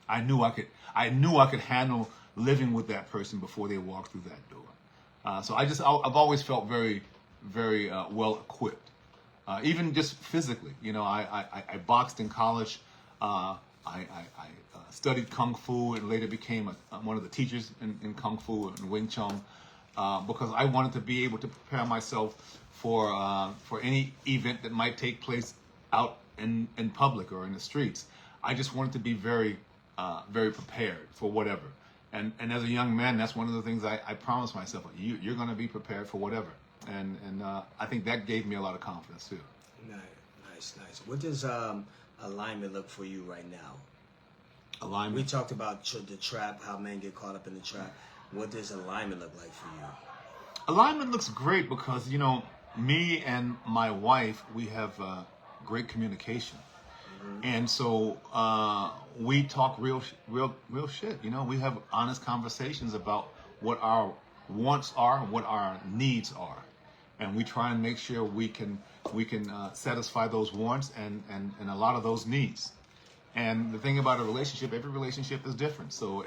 Speaker 2: I knew I could handle living with that person before they walked through that door. So I've always felt very, very well equipped. Even just physically, I boxed in college. I studied Kung Fu and later became one of the teachers in Kung Fu and Wing Chun, because I wanted to be able to prepare myself for any event that might take place out in public or in the streets. I just wanted to be very, very prepared for whatever. And as a young man, that's one of the things I promised myself. You're going to be prepared for whatever. And I think that gave me a lot of confidence too.
Speaker 1: Nice. What does alignment look for you right now?
Speaker 2: Alignment.
Speaker 1: We talked about the trap, how men get caught up in the trap. What does alignment look like for you?
Speaker 2: Alignment looks great because me and my wife, we have great communication, and so we talk real shit. We have honest conversations about what our wants are, what our needs are, and we try and make sure we can satisfy those wants and a lot of those needs. And the thing about a relationship, every relationship is different. So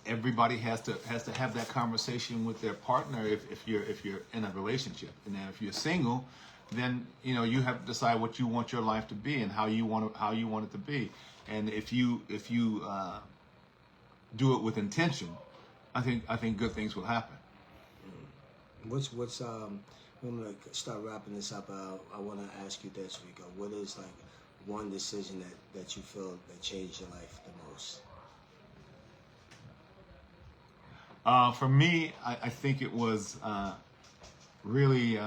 Speaker 2: everybody has to have that conversation with their partner if you're in a relationship. And then if you're single, then you have to decide what you want your life to be and how you want it to be. And if you do it with intention, I think good things will happen.
Speaker 1: What's I'm gonna start wrapping this up. I want to ask you this, Ricco. What is like one decision that you feel that changed your life the most?
Speaker 2: For me, I think it was really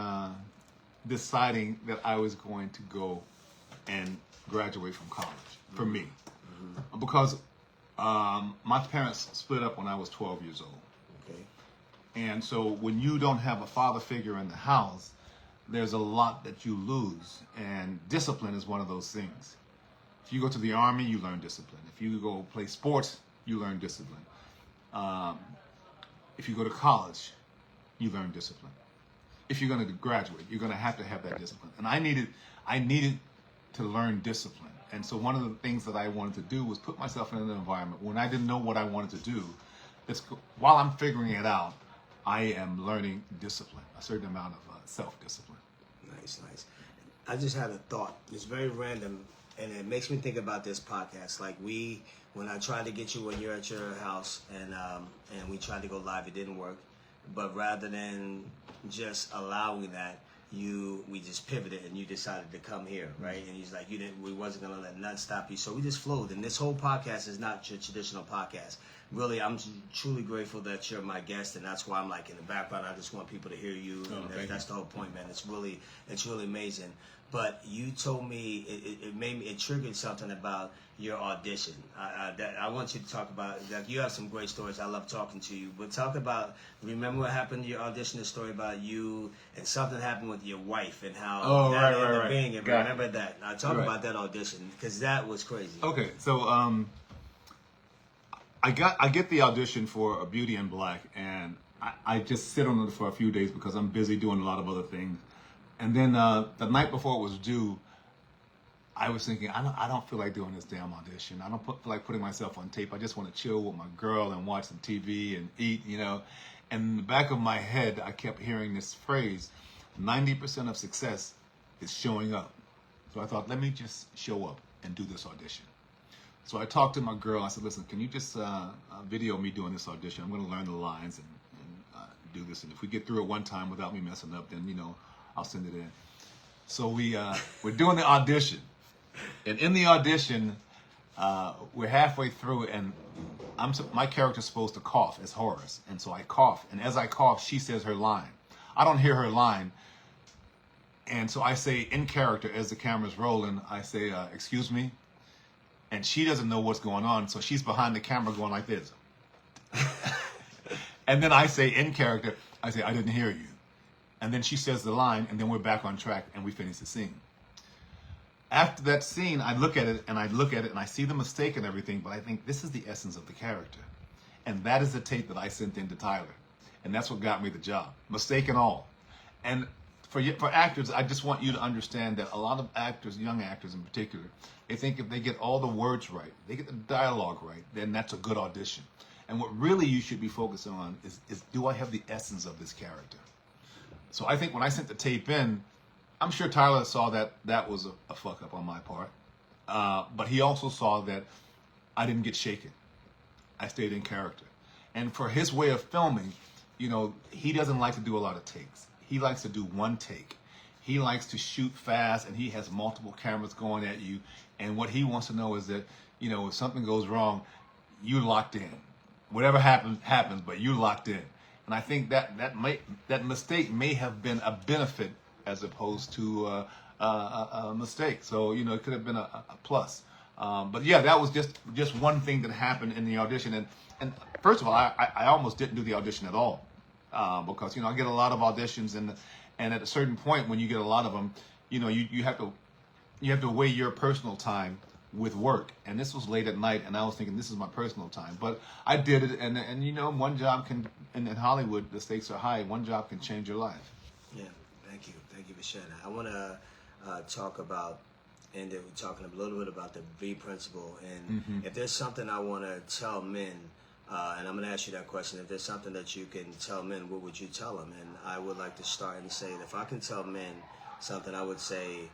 Speaker 2: deciding that I was going to go and graduate from college. For me, because my parents split up when I was 12 years old.
Speaker 1: Okay.
Speaker 2: And so when you don't have a father figure in the house, there's a lot that you lose. And discipline is one of those things. If you go to the Army, you learn discipline. If you go play sports, you learn discipline. If you go to college, you learn discipline. If you're going to graduate, you're going to have that discipline. And I needed to learn discipline. And so one of the things that I wanted to do was put myself in an environment when I didn't know what I wanted to do. While I'm figuring it out, I am learning discipline, a certain amount of self-discipline.
Speaker 1: Nice. I just had a thought. It's very random, and it makes me think about this podcast. Like when I tried to get you when you're at your house, and we tried to go live, it didn't work. But rather than just allowing that, we just pivoted and you decided to come here, right? And he's like, we wasn't gonna let nothing stop you. So we just flowed. And this whole podcast is not your traditional podcast. Really, I'm truly grateful that you're my guest, and that's why I'm like in the background. I just want people to hear you. And that's the whole point, man. It's really amazing. But you told me it triggered something about your audition. I want you to talk about that. You have some great stories. I love talking to you. But talk about, remember what happened in your audition? The story about you and something happened with your wife and how that ended up being it. Remember that? Now talk about that audition because that was crazy.
Speaker 2: Okay, so I get the audition for Beauty in Black, and I just sit on it for a few days because I'm busy doing a lot of other things. And then the night before it was due, I was thinking, I don't feel like doing this damn audition. I don't feel like putting myself on tape. I just want to chill with my girl and watch some TV and eat, And in the back of my head, I kept hearing this phrase, 90% of success is showing up. So I thought, let me just show up and do this audition. So I talked to my girl. I said, listen, can you just video me doing this audition? I'm going to learn the lines and do this. And if we get through it one time without me messing up, then, I'll send it in. So we're doing the audition. And in the audition, we're halfway through, and my character's supposed to cough as Horace. And so I cough. And as I cough, she says her line. I don't hear her line. And so I say in character, as the camera's rolling, I say, excuse me. And she doesn't know what's going on, so she's behind the camera going like this. And then I say in character, I say, I didn't hear you. And then she says the line, and then we're back on track, and we finish the scene. After that scene, I look at it, and I see the mistake and everything, but I think this is the essence of the character. And that is the tape that I sent in to Tyler. And that's what got me the job, mistake and all. And for actors, I just want you to understand that a lot of actors, young actors in particular, they think if they get all the words right, they get the dialogue right, then that's a good audition. And what really you should be focusing on is do I have the essence of this character? So I think when I sent the tape in, I'm sure Tyler saw that was a fuck up on my part. But he also saw that I didn't get shaken. I stayed in character. And for his way of filming, he doesn't like to do a lot of takes. He likes to do one take. He likes to shoot fast, and he has multiple cameras going at you. And what he wants to know is that, if something goes wrong, you locked in. Whatever happens, but you locked in. And I think that mistake may have been a benefit as opposed to a mistake. So, it could have been a plus. But yeah, that was just one thing that happened in the audition. And first of all, I almost didn't do the audition at all. Because, I get a lot of auditions, and at a certain point when you get a lot of them, you have to weigh your personal time with work, and this was late at night, and I was thinking this is my personal time, but I did it, and you know, one job can, in Hollywood the stakes are high, one job can change your life.
Speaker 1: Yeah, thank you for sharing that. I want to talk about, and then we're talking a little bit about the V principle, and if there's something I want to tell men, and I'm going to ask you that question, if there's something that you can tell men, what would you tell them? And I would like to start and say, if I can tell men something, I would say,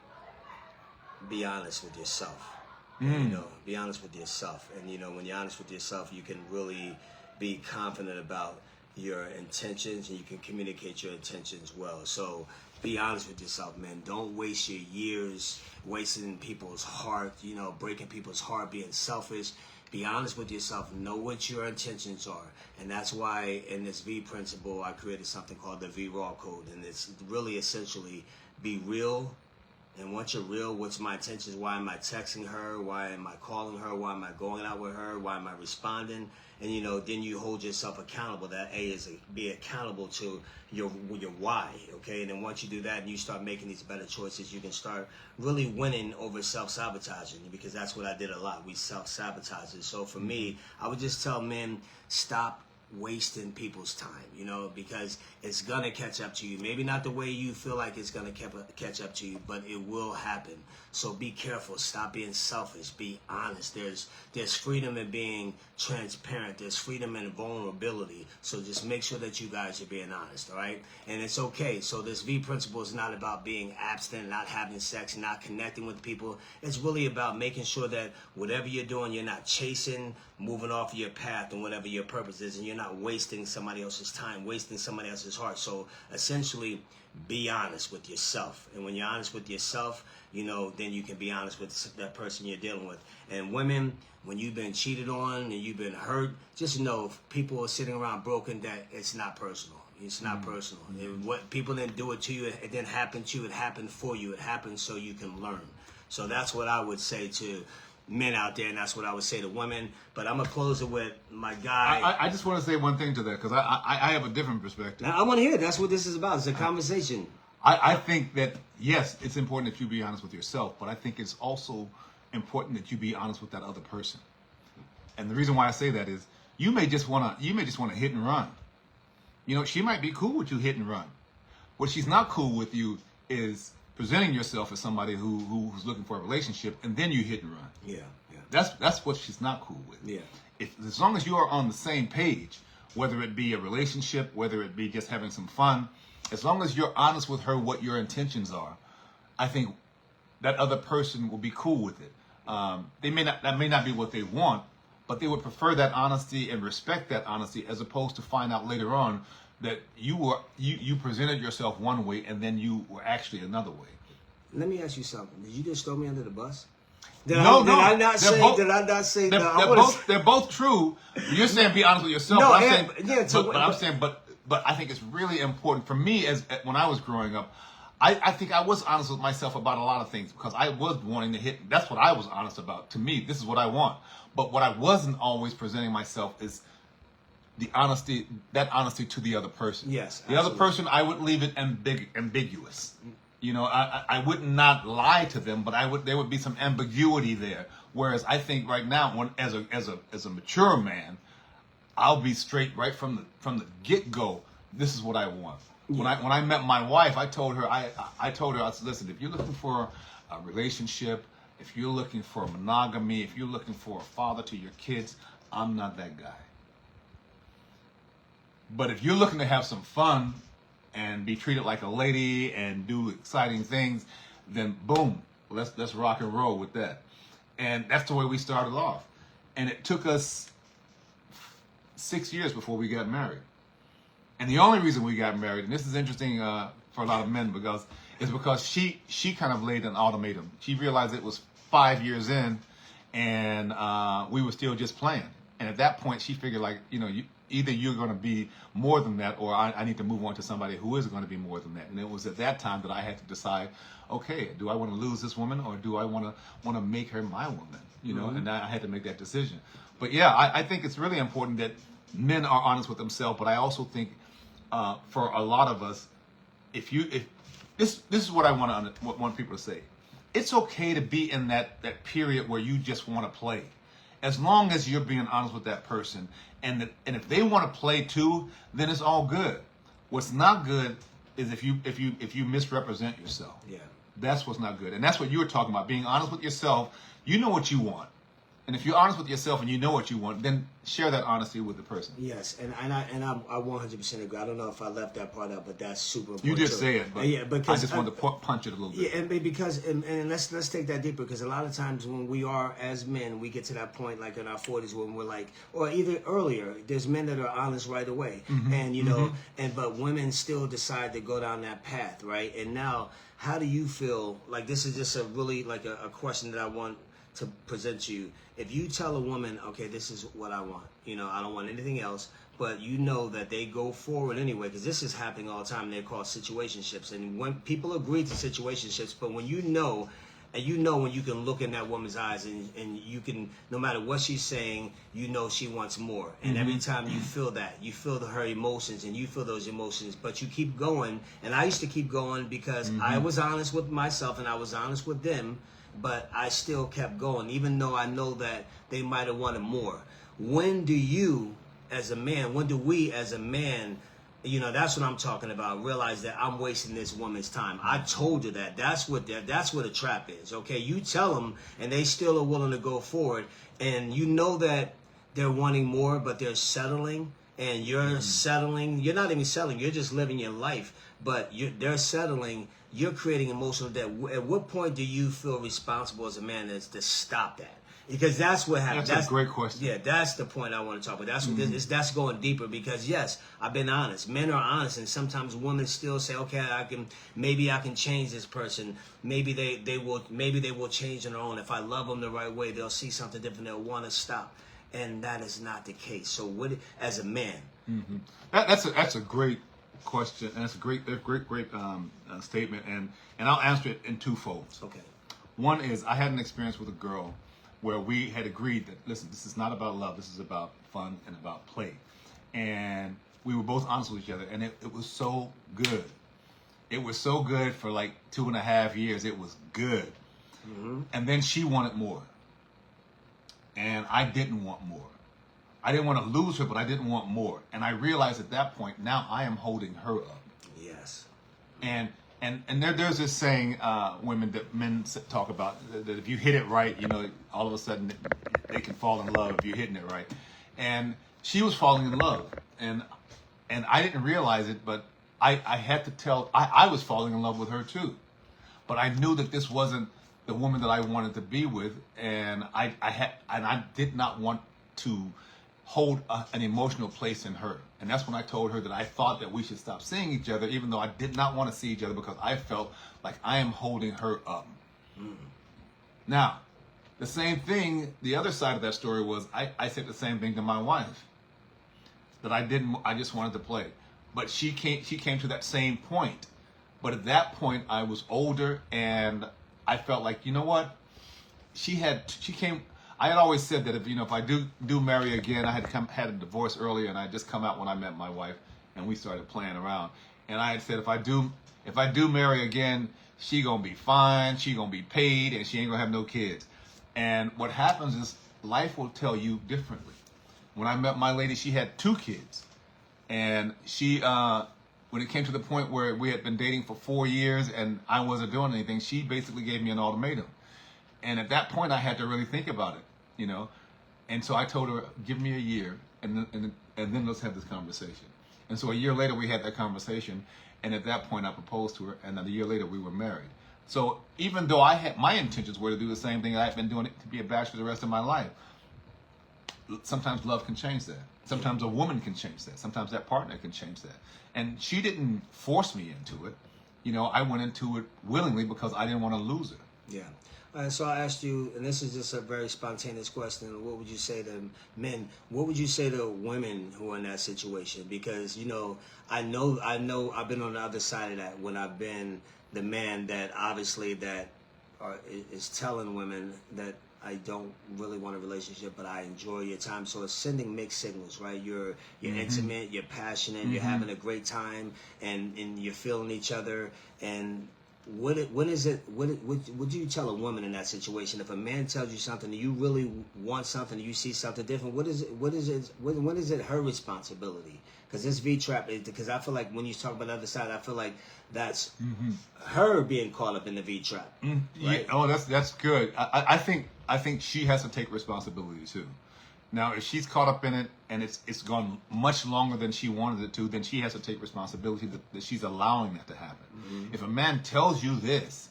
Speaker 1: be honest with yourself. You know, be honest with yourself. And, you know, when you're honest with yourself, you can really be confident about your intentions, and you can communicate your intentions well. So be honest with yourself, man. Don't waste your years wasting people's heart, you know, breaking people's heart, being selfish. Be honest with yourself. Know what your intentions are. And that's why in this V principle, I created something called the V Raw Code. And it's really essentially be real. And once you're real, what's my intentions? Why am I texting her? Why am I calling her? Why am I going out with her? Why am I responding? And, you know, then you hold yourself accountable. That A is be accountable to your why, okay? And then once you do that and you start making these better choices, you can start really winning over self-sabotaging, because that's what I did a lot. We self-sabotaged. So for me, I would just tell men, stop wasting people's time, you know, because it's gonna catch up to you. Maybe not the way you feel like it's gonna catch up to you, but it will happen. So be careful. Stop being selfish. Be honest. There's freedom in being transparent. There's freedom in vulnerability. So just make sure that you guys are being honest, all right? And it's okay. So this V principle is not about being abstinent, not having sex, not connecting with people. It's really about making sure that whatever you're doing, you're not chasing, moving off your path and whatever your purpose is, and you're not wasting somebody else's time, wasting somebody else's heart. So essentially, be honest with yourself. And when you're honest with yourself, you know, then you can be honest with that person you're dealing with. And women, when you've been cheated on and you've been hurt, just know if people are sitting around broken, that it's not personal. It's not personal. What people didn't do it to you, it didn't happen to you, it happened for you. It happened so you can learn. So that's what I would say to men out there, and that's what I would say to women. But I'm gonna close it with my guy.
Speaker 2: I just want to say one thing to that, because I have a different perspective.
Speaker 1: Now, I want to hear it. That's what this is about. It's a conversation.
Speaker 2: I think that, yes, it's important that you be honest with yourself, but I think it's also important that you be honest with that other person. And the reason why I say that is you may just want to hit and run. You know, she might be cool with you hit and run. What she's not cool with you is presenting yourself as somebody who's looking for a relationship, and then you hit and run.
Speaker 1: Yeah.
Speaker 2: That's what she's not cool with.
Speaker 1: Yeah.
Speaker 2: As long as you are on the same page, whether it be a relationship, whether it be just having some fun, as long as you're honest with her what your intentions are, I think that other person will be cool with it. That may not be what they want, but they would prefer that honesty and respect that honesty, as opposed to find out later on that you presented yourself one way and then you were actually another way.
Speaker 1: Let me ask you something. Did you just throw me under the bus?
Speaker 2: Did I not
Speaker 1: say?
Speaker 2: They're both true. You're saying be honest with yourself.
Speaker 1: No,
Speaker 2: I'm saying, but I think it's really important for me when I was growing up. I think I was honest with myself about a lot of things, because I was wanting to hit. That's what I was honest about. To me, this is what I want. But what I wasn't always presenting myself is that honesty to the other person.
Speaker 1: Yes,
Speaker 2: the other person, I would leave it ambiguous. You know, I would not lie to them, but there would be some ambiguity there. Whereas I think right now, as a mature man, I'll be straight right from the get go. This is what I want. Yeah. When I met my wife, I told her, I said, listen, if you're looking for a relationship, if you're looking for monogamy, if you're looking for a father to your kids, I'm not that guy. But if you're looking to have some fun and be treated like a lady and do exciting things, then boom, let's rock and roll with that. And that's the way we started off. And it took us 6 years before we got married. And the only reason we got married, and this is interesting for a lot of men, because she kind of laid an ultimatum. She realized it was 5 years in, and we were still just playing. And at that point, she figured, like, you know, either you're going to be more than that, or I need to move on to somebody who is going to be more than that. And it was at that time that I had to decide, okay, do I want to lose this woman, or do I want to make her my woman? You know, and I had to make that decision. But yeah, I think it's really important that men are honest with themselves. But I also think for a lot of us, if this is what I want people to say. it's okay to be in that period where you just want to play, as long as you're being honest with that person, and if they want to play too, then it's all good. What's not good is if you misrepresent yourself.
Speaker 1: Yeah.
Speaker 2: That's what's not good, and that's what you were talking about. Being honest with yourself, you know what you want, and if you're honest with yourself and you know what you want, then share that honesty with the person.
Speaker 1: Yes, and I 100% agree. I don't know if I left that part out, but that's super important.
Speaker 2: You did
Speaker 1: too.
Speaker 2: say it, but
Speaker 1: yeah, because
Speaker 2: I just wanted to punch it a little bit.
Speaker 1: Yeah, and because let's take that deeper, because a lot of times when we are as men, we get to that point like in our 40s when we're like, or either earlier, there's men that are honest right away, and you know, but women still decide to go down that path, right? And now, how do you feel? Like, this is just a really like a question that I want to present to you. If you tell a woman, okay, this is what I want, you know, I don't want anything else, but you know that they go forward anyway, because this is happening all the time. They're called situationships, and when people agree to situationships, but when you know, and you know when you can look in that woman's eyes, and you can, no matter what she's saying, you know she wants more. And every time you feel that, you feel her emotions, and you feel those emotions, but you keep going. And I used to keep going because I was honest with myself and I was honest with them, but I still kept going, even though I know that they might have wanted more. When do you, as a man, when do we as a man, you know, that's what I'm talking about, realize that I'm wasting this woman's time? I told you that. That's what a trap is, okay? You tell them, and they still are willing to go forward, and you know that they're wanting more, but they're settling, and you're settling. You're not even settling. You're just living your life, but they're settling. You're creating emotional debt. At what point do you feel responsible as a man to stop that? Because that's what happens.
Speaker 2: That's a great question.
Speaker 1: Yeah, that's the point I want to talk about. That's what that's going deeper, because yes, I've been honest. Men are honest, and sometimes women still say, okay, maybe I can change this person. Maybe they will change on their own. If I love them the right way, they'll see something different. They'll want to stop, and that is not the case. So what, as a man?
Speaker 2: That's a great question, and it's a great statement, and I'll answer it in two folds.
Speaker 1: Okay.
Speaker 2: One is, I had an experience with a girl where we had agreed that, listen, this is not about love, this is about fun and about play, and we were both honest with each other, and it was so good. It was so good for like 2.5 years. It was good. And then she wanted more, and I didn't want more. I didn't want to lose her, but I didn't want more. And I realized at that point, now I am holding her up.
Speaker 1: Yes.
Speaker 2: And there's this saying, women that men talk about, that if you hit it right, you know, all of a sudden they can fall in love if you're hitting it right. And she was falling in love, and I didn't realize it, but I had to tell, I was falling in love with her too. But I knew that this wasn't the woman that I wanted to be with, and I did not want to hold an emotional place in her. And that's when I told her that I thought that we should stop seeing each other, even though I did not want to see each other, because I felt like I am holding her up. Now, the same thing, the other side of that story was, I said the same thing to my wife, that I just wanted to play. But she came to that same point. But at that point, I was older, and I felt like, you know what? I had always said that if I do marry again, I had a divorce earlier, and I had just come out when I met my wife, and we started playing around. And I had said, if I do marry again, she gonna be fine, she gonna be paid, and she ain't gonna have no kids. And what happens is, life will tell you differently. When I met my lady, she had 2 kids, and she when it came to the point where we had been dating for 4 years and I wasn't doing anything, she basically gave me an ultimatum. And at that point, I had to really think about it, you know. And so I told her, give me a year, and then let's have this conversation. And so a year later, we had that conversation, and at that point, I proposed to her, and then a year later, we were married. So even though my intentions were to do the same thing that I've been doing, to be a bachelor the rest of my life, sometimes love can change that. Sometimes a woman can change that. Sometimes that partner can change that. And she didn't force me into it. You know, I went into it willingly because I didn't want to lose her.
Speaker 1: Yeah. So I asked you, and this is just a very spontaneous question, what would you say to men? What would you say to women who are in that situation? Because, you know I've been on the other side of that, when I've been the man that obviously is telling women that I don't really want a relationship, but I enjoy your time. So it's sending mixed signals, right? You're intimate, you're passionate, you're having a great time, and you're feeling each other. And Would you tell a woman in that situation if a man tells you something and you really want something, you see something different? When is it her responsibility? Because this V trap, because I feel like when you talk about the other side, I feel like that's her being caught up in the V trap. Right?
Speaker 2: Yeah. Oh, that's good. I think she has to take responsibility too. Now, if she's caught up in it and it's gone much longer than she wanted it to, then she has to take responsibility that she's allowing that to happen. If a man tells you this,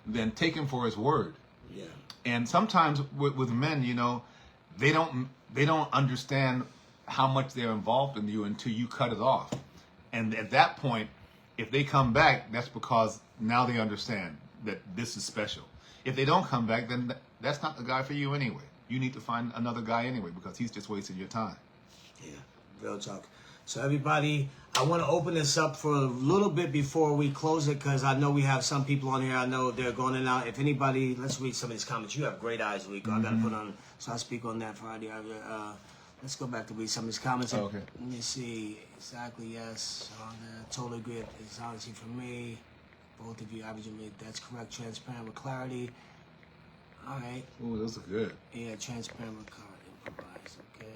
Speaker 2: then take him for his word.
Speaker 1: Yeah.
Speaker 2: And sometimes with men, they don't understand how much they're involved in you until you cut it off. And at that point, if they come back, that's because now they understand that this is special. If they don't come back, then that's not the guy for you anyway. You need to find another guy anyway because he's just wasting your time.
Speaker 1: Yeah, real talk. So everybody, I want to open this up for a little bit before we close it because I know we have some people on here. I know they're going in and out. If anybody, let's read some of these comments. You have great eyes, Ricco. I got to put on, so I speak on that Friday. Let's go back to read some of these comments.
Speaker 2: Okay.
Speaker 1: Let me see. Exactly, yes. Totally agree. It's honesty for me. Both of you averaging me. That's correct. Transparent with clarity. All right.
Speaker 2: Oh, those are good.
Speaker 1: Yeah, transparent with clarity. Improvise. Okay.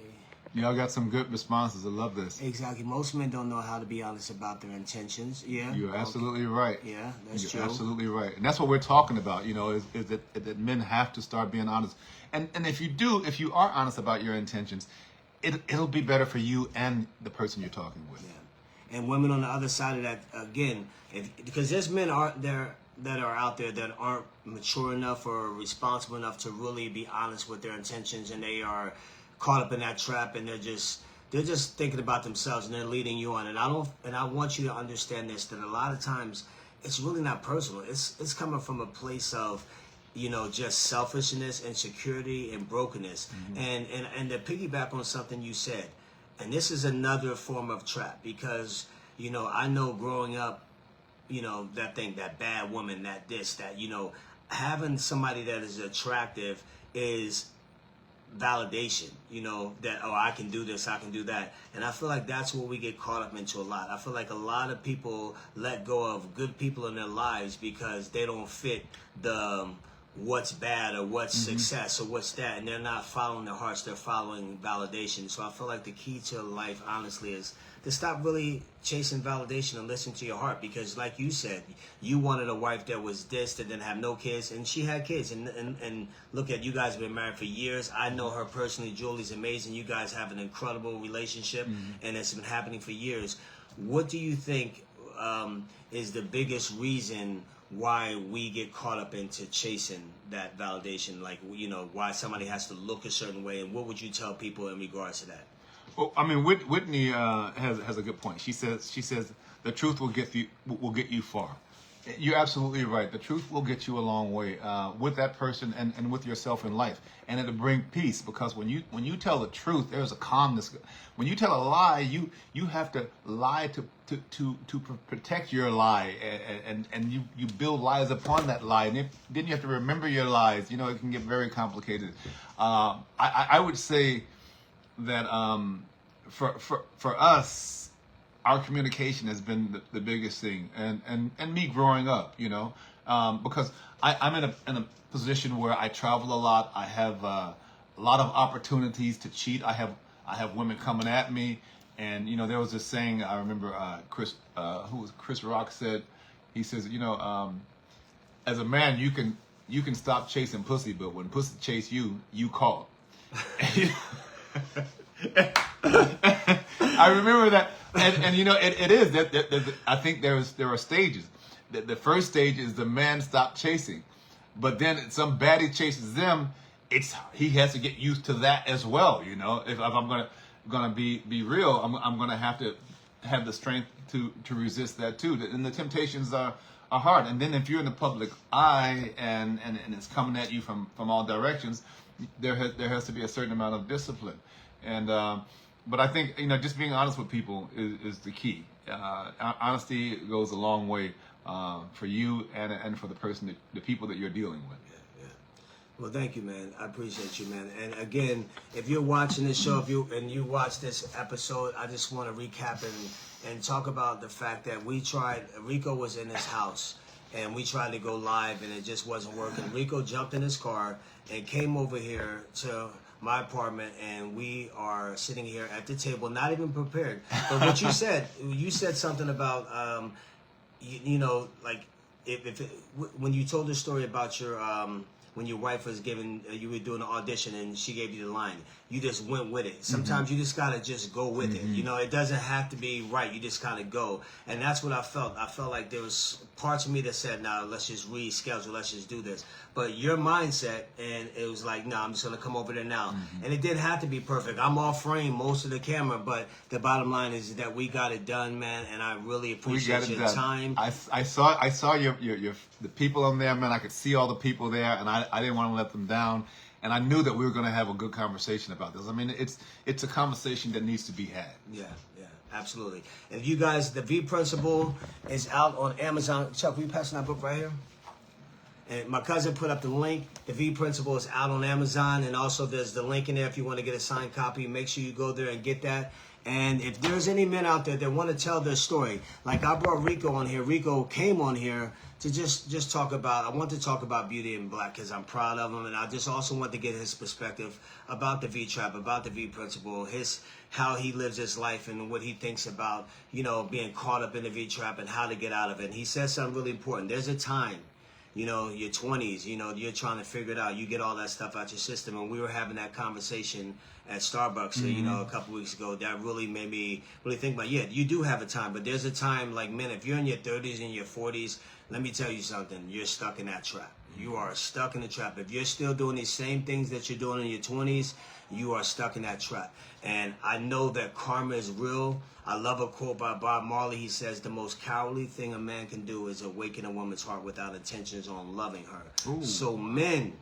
Speaker 2: Y'all got some good responses. I love this.
Speaker 1: Exactly. Most men don't know how to be honest about their intentions. Yeah.
Speaker 2: You're absolutely right.
Speaker 1: Yeah, that's
Speaker 2: You're
Speaker 1: true.
Speaker 2: absolutely right. And that's what we're talking about, is that men have to start being honest. And if you are honest about your intentions, it'll be better for you and the person you're talking with.
Speaker 1: Yeah. And women on the other side of that, again, because there's men that are out there that aren't mature enough or responsible enough to really be honest with their intentions, and they are caught up in that trap, and they're just thinking about themselves, and they're leading you on. And I want you to understand this, that a lot of times it's really not personal. It's coming from a place of just selfishness, insecurity, and brokenness. And to piggyback on something you said, and this is another form of trap, because I know growing up, that bad woman, that having somebody that is attractive is validation, that, oh, I can do this, I can do that. And I feel like that's what we get caught up into a lot. I feel like a lot of people let go of good people in their lives because they don't fit the what's bad or what's success or what's that, and they're not following their hearts, they're following validation. So I feel like the key to life, honestly, is to stop really chasing validation and listen to your heart, because like you said, you wanted a wife that was this, that didn't have no kids, and she had kids, and look at, you guys have been married for years. I know her personally. Julie's amazing. You guys have an incredible relationship, and it's been happening for years. What do you think is the biggest reason why we get caught up into chasing that validation? Like, why somebody has to look a certain way, and what would you tell people in regards to that?
Speaker 2: Well, I mean, Whitney has a good point. She says the truth will get you far. You're absolutely right. The truth will get you a long way with that person and with yourself in life, and it'll bring peace, because when you tell the truth, there's a calmness. When you tell a lie, you have to lie to protect your lie, and you build lies upon that lie, and then you have to remember your lies. It can get very complicated. I would say that for us, our communication has been the biggest thing, and me growing up, because I'm in a position where I travel a lot. I have a lot of opportunities to cheat. I have women coming at me, and there was this saying I remember Chris Rock said. He says, as a man you can stop chasing pussy, but when pussy chase you, you call. I remember that, and it is that I think there are stages. The first stage is the man stop chasing, but then some baddie chases them. He has to get used to that as well. If I'm gonna be real, I'm gonna have to have the strength to resist that too. And the temptations are hard. And then if you're in the public eye and it's coming at you from all directions, there has to be a certain amount of discipline. And but I think just being honest with people is the key. Honesty goes a long way for you and for the people that you're dealing with.
Speaker 1: Yeah. Well, thank you, man. I appreciate you, man. And again, if you're watching this show, you watch this episode, I just want to recap and talk about the fact that we tried. Ricco was in his house, and we tried to go live, and it just wasn't working. Ricco jumped in his car and came over here to my apartment, and we are sitting here at the table, not even prepared. But what you said something about, you know, like when you told the story about your when your wife was giving, you were doing an audition and she gave you the line, you just went with it. Sometimes you just gotta just go with it. You know, it doesn't have to be right. You just kind of go, and that's what I felt. I felt like there was parts of me that said, "Nah, let's just reschedule. Let's just do this." But your mindset, and it was like, "Nah, I'm just gonna come over there now." And it didn't have to be perfect. I'm off frame most of the camera, but the bottom line is that we got it done, man. And I really appreciate your time.
Speaker 2: I saw your the people on there, man. I could see all the people there, and I didn't want to let them down. And I knew that we were going to have a good conversation about this. I mean, it's a conversation that needs to be had.
Speaker 1: Yeah, absolutely. And you guys, the V Principle is out on Amazon. Chuck, will you pass that book right here? And my cousin put up the link. The V Principle is out on Amazon, and also there's the link in there if you want to get a signed copy. Make sure you go there and get that. And if there's any men out there that want to tell their story, like I brought Ricco on here. Ricco came on here to just talk about, I want to talk about Beauty in Black because I'm proud of him, and I just also want to get his perspective about the V-Trap, about the V Principle, how he lives his life and what he thinks about, you know, being caught up in the V-Trap and how to get out of it. And he says something really important. There's a time, you know, your 20s, you know, you're trying to figure it out. You get all that stuff out your system. And we were having that conversation at Starbucks, you know, a couple weeks ago. That really made me really think about, yeah, you do have a time. But there's a time, like, man, if you're in your 30s and your 40s, let me tell you something. You're stuck in that trap. You are stuck in the trap. If you're still doing these same things that you're doing in your 20s, you are stuck in that trap. And I know that karma is real. I love a quote by Bob Marley. He says, the most cowardly thing a man can do is awaken a woman's heart without intentions on loving her.
Speaker 2: Ooh.
Speaker 1: So men,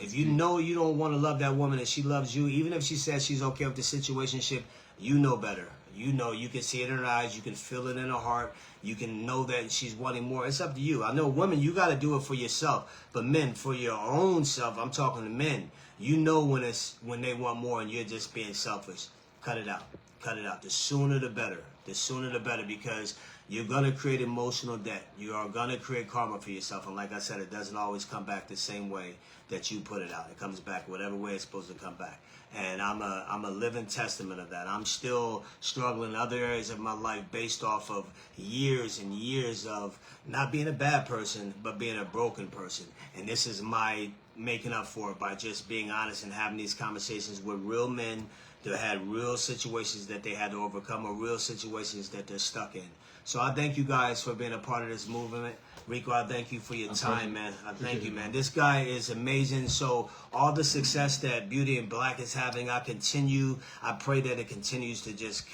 Speaker 1: if you know you don't want to love that woman and she loves you, even if she says she's okay with the situationship, you know better. You know, you can see it in her eyes. You can feel it in her heart. You can know that she's wanting more. It's up to you. I know women, you got to do it for yourself. But men, for your own self, I'm talking to men. You know when they want more and you're just being selfish. Cut it out. Cut it out. The sooner the better. The sooner the better, because you're going to create emotional debt. You are going to create karma for yourself. And like I said, it doesn't always come back the same way that you put it out. It comes back whatever way it's supposed to come back. And I'm a living testament of that. I'm still struggling in other areas of my life based off of years and years of not being a bad person, but being a broken person. And this is my making up for it by just being honest and having these conversations with real men that had real situations that they had to overcome or real situations that they're stuck in. So I thank you guys for being a part of this movement. Ricco, I thank you for your time, man. I thank you, man. This guy is amazing. So all the success that Beauty in Black is having, I pray that it continues to just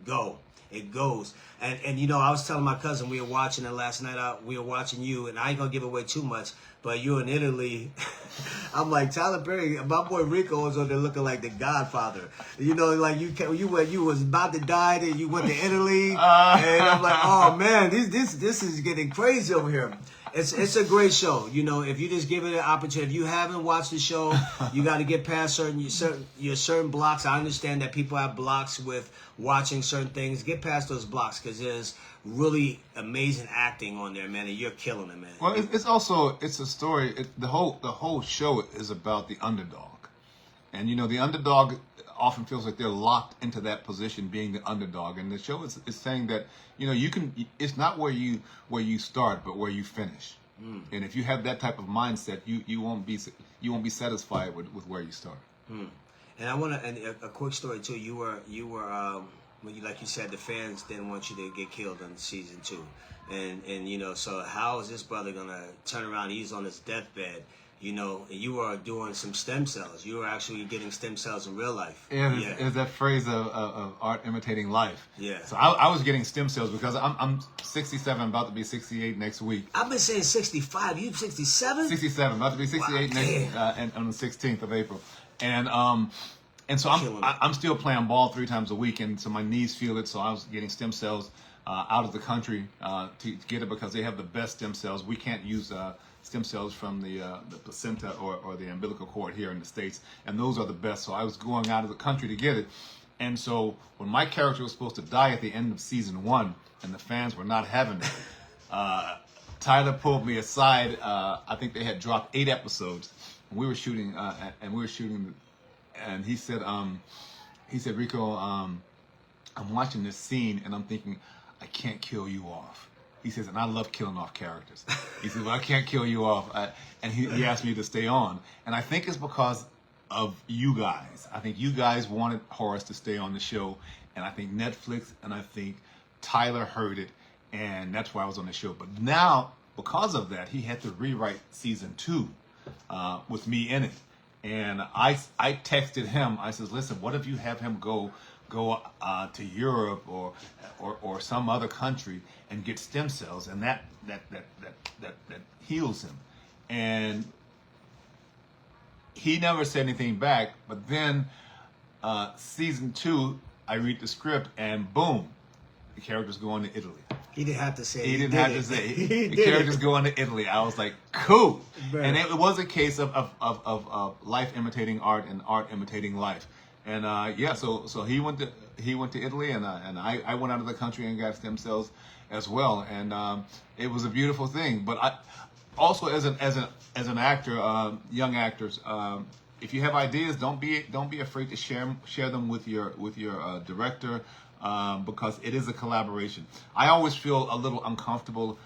Speaker 1: go. It goes. And you know, I was telling my cousin, we were watching it last night. We were watching you, and I ain't going to give away too much, but you're in Italy. I'm like, Tyler Perry, my boy Ricco was on there looking like the Godfather. You know, like you was about to die, then you went to Italy, and I'm like, oh man, this is getting crazy over here. It's a great show. You know, if you just give it an opportunity. If you haven't watched the show, you got to get past certain blocks. I understand that people have blocks with watching certain things. Get past those blocks because there's really amazing acting on there, man, and you're killing it, man.
Speaker 2: Well, it's a story. The whole show is about the underdog, and you know the underdog often feels like they're locked into that position, being the underdog. And the show is saying that you know it's not where you start, but where you finish. And if you have that type of mindset, you won't be satisfied with where you start.
Speaker 1: And I want a quick story too. You were when you, like you said, the fans didn't want you to get killed in season 2, and you know, so how is this brother gonna turn around? He's on his deathbed. You know, you are doing some stem cells. You are actually getting stem cells in real life.
Speaker 2: Yeah, there's that phrase of art imitating life.
Speaker 1: Yeah.
Speaker 2: So I was getting stem cells because I'm 67, about to be 68 next week.
Speaker 1: I've been saying 65. You 67?
Speaker 2: 67, about to be 68 next on the 16th of April. And so I'm still playing ball 3 times a week, and so my knees feel it. So I was getting stem cells out of the country to get it because they have the best stem cells. We can't use stem cells from the placenta or the umbilical cord here in the States, and those are the best. So I was going out of the country to get it. And so when my character was supposed to die at the end of season 1 and the fans were not having it, Tyler pulled me aside. I think they had dropped 8 episodes. And we were shooting, and he said, Rico, I'm watching this scene and I'm thinking, I can't kill you off. He says, and I love killing off characters. He says, well, I can't kill you off. And he asked me to stay on. And I think it's because of you guys. I think you guys wanted Horace to stay on the show. And I think Netflix and I think Tyler heard it. And that's why I was on the show. But now, because of that, he had to rewrite season 2 with me in it. And I texted him. I says, listen, what if you have him go to Europe or some other country and get stem cells, and that heals him. And he never said anything back. But then season 2, I read the script, and boom, the character's going to Italy.
Speaker 1: He didn't have to say it.
Speaker 2: He didn't have to say it. The character's going to Italy. I was like, cool. Right. And it was a case of life imitating art and art imitating life. And so he went to Italy, and I went out of the country and got stem cells as well. And it was a beautiful thing. But I also, as an actor, young actors, if you have ideas, don't be afraid to share them with your director. Because it is a collaboration. I always feel a little uncomfortable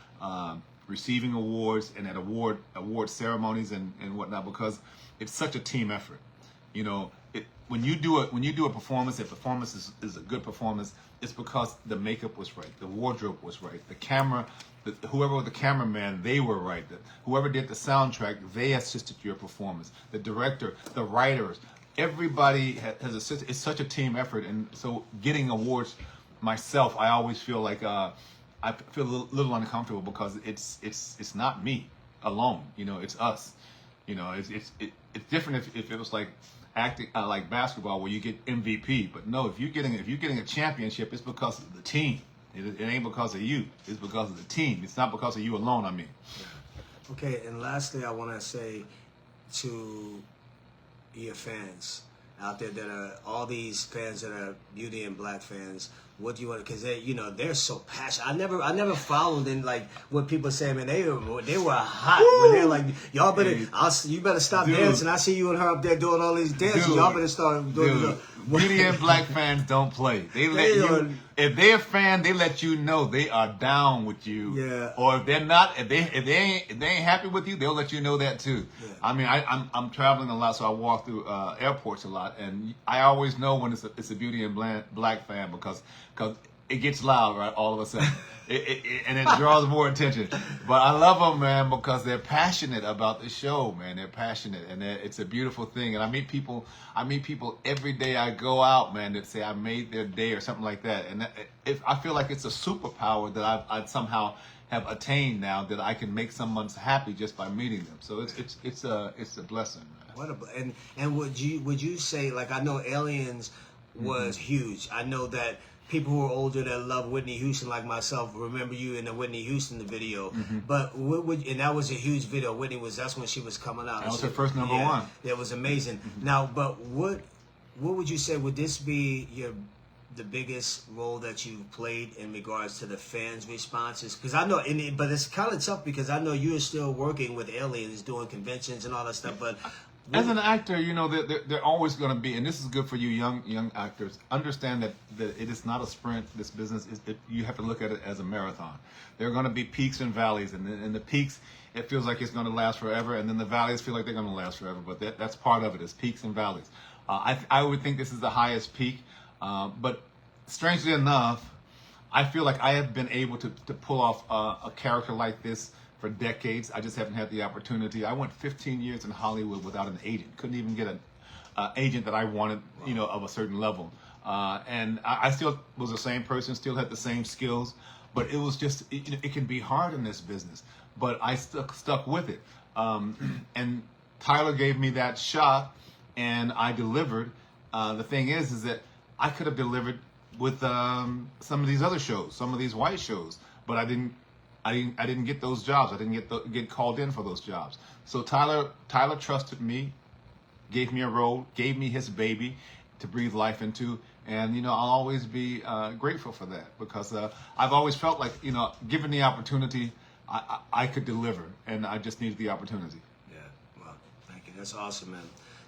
Speaker 2: receiving awards and at award ceremonies and whatnot, because it's such a team effort. You know, when you do a performance, if performance is a good performance, it's because the makeup was right, the wardrobe was right, the camera, whoever was the cameraman, they were right. Whoever did the soundtrack, they assisted your performance. The director, the writers. Everybody has assisted. It's such a team effort, and so getting awards myself, I always feel like I feel a little uncomfortable, because it's not me alone. You know, it's us. You know, it's different if it was like acting like basketball, where you get MVP. But no, if you're getting a championship, it's because of the team. It ain't because of you. It's because of the team. It's not because of you alone. I mean.
Speaker 1: Yeah. Okay, and lastly, I want to say to your fans out there that are all these fans that are Beauty and Black fans, what do you want? Because they're so passionate. I never followed in like what people say. Man, they were hot. When they're like, y'all better, you better stop dancing. I see you and her up there doing all these dances. Y'all better start doing.
Speaker 2: Beauty and Black fans don't play. They let you. If they're a fan, they let you know they are down with you. Yeah. Or if they're not, if they ain't happy with you, they'll let you know that too. Yeah. I mean, I'm traveling a lot, so I walk through airports a lot, and I always know when it's a Beauty and Black fan, because it gets loud, right, all of a sudden. And it draws more attention. But I love them, man, because they're passionate about the show, man. They're passionate, and it's a beautiful thing. And I meet people every day I go out, man, that say I made their day or something like that. And I feel like it's a superpower that I somehow have attained now, that I can make someone happy just by meeting them. So it's a blessing, man.
Speaker 1: And would you say, like, I know Aliens was huge. I know that people who are older that love Whitney Houston, like myself, remember you in the Whitney Houston video. But and that was a huge video. That's when she was coming out.
Speaker 2: That was her first number one.
Speaker 1: That was amazing. Now, but what would you say? Would this be the biggest role that you played in regards to the fans' responses? Because I know, but it's kind of tough, because I know you're still working with Aliens, doing conventions and all that stuff. But
Speaker 2: as an actor, they're always going to be, and this is good for you young actors, understand that it is not a sprint. This business you have to look at it as a marathon. There are going to be peaks and valleys, and the peaks, it feels like it's going to last forever, and then the valleys feel like they're going to last forever. But that's part of it, is peaks and valleys. I would think this is the highest peak, but strangely enough, I feel like I have been able to pull off a character like this for decades. I just haven't had the opportunity. I went 15 years in Hollywood without an agent. Couldn't even get an agent that I wanted, of a certain level. And I still was the same person, still had the same skills, but it was just, it can be hard in this business. But I stuck with it. And Tyler gave me that shot, and I delivered. The thing is that I could have delivered with some of these other shows, some of these white shows, but I didn't get those jobs. I didn't get called in for those jobs. So Tyler trusted me, gave me a role, gave me his baby to breathe life into, and I'll always be grateful for that, because I've always felt like given the opportunity, I could deliver, and I just needed the opportunity.
Speaker 1: Yeah, well, thank you. That's awesome, man.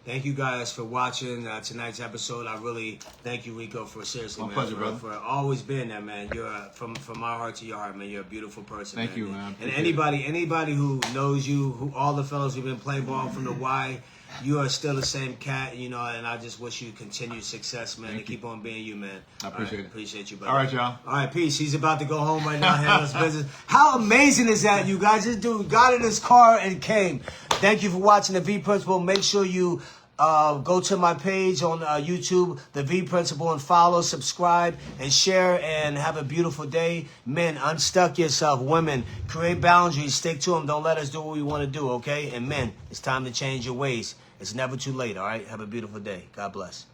Speaker 1: Thank you guys for watching tonight's episode. I really thank you, Ricco, for seriously,
Speaker 2: My
Speaker 1: man,
Speaker 2: pleasure, brother.
Speaker 1: for always being there, man. You're from my heart to your heart, man. You're a beautiful person.
Speaker 2: Thank
Speaker 1: man.
Speaker 2: you, man.
Speaker 1: And
Speaker 2: Appreciate
Speaker 1: anybody who knows you, who all the fellows who've been playing ball from the Y, you are still the same cat, you know. And I just wish you continued success, man.
Speaker 2: Thank
Speaker 1: and keep on being you, man.
Speaker 2: I appreciate it.
Speaker 1: Appreciate you, brother.
Speaker 2: All right, y'all.
Speaker 1: All right, peace. He's about to go home right now, handle his business. How amazing is that, you guys? This dude got in his car and came. Thank you for watching the V Principle. Make sure you go to my page on YouTube, The V Principle, and follow, subscribe, and share, and have a beautiful day. Men, unstuck yourself. Women, create boundaries. Stick to them. Don't let us do what we want to do, okay? And men, it's time to change your ways. It's never too late, all right? Have a beautiful day. God bless.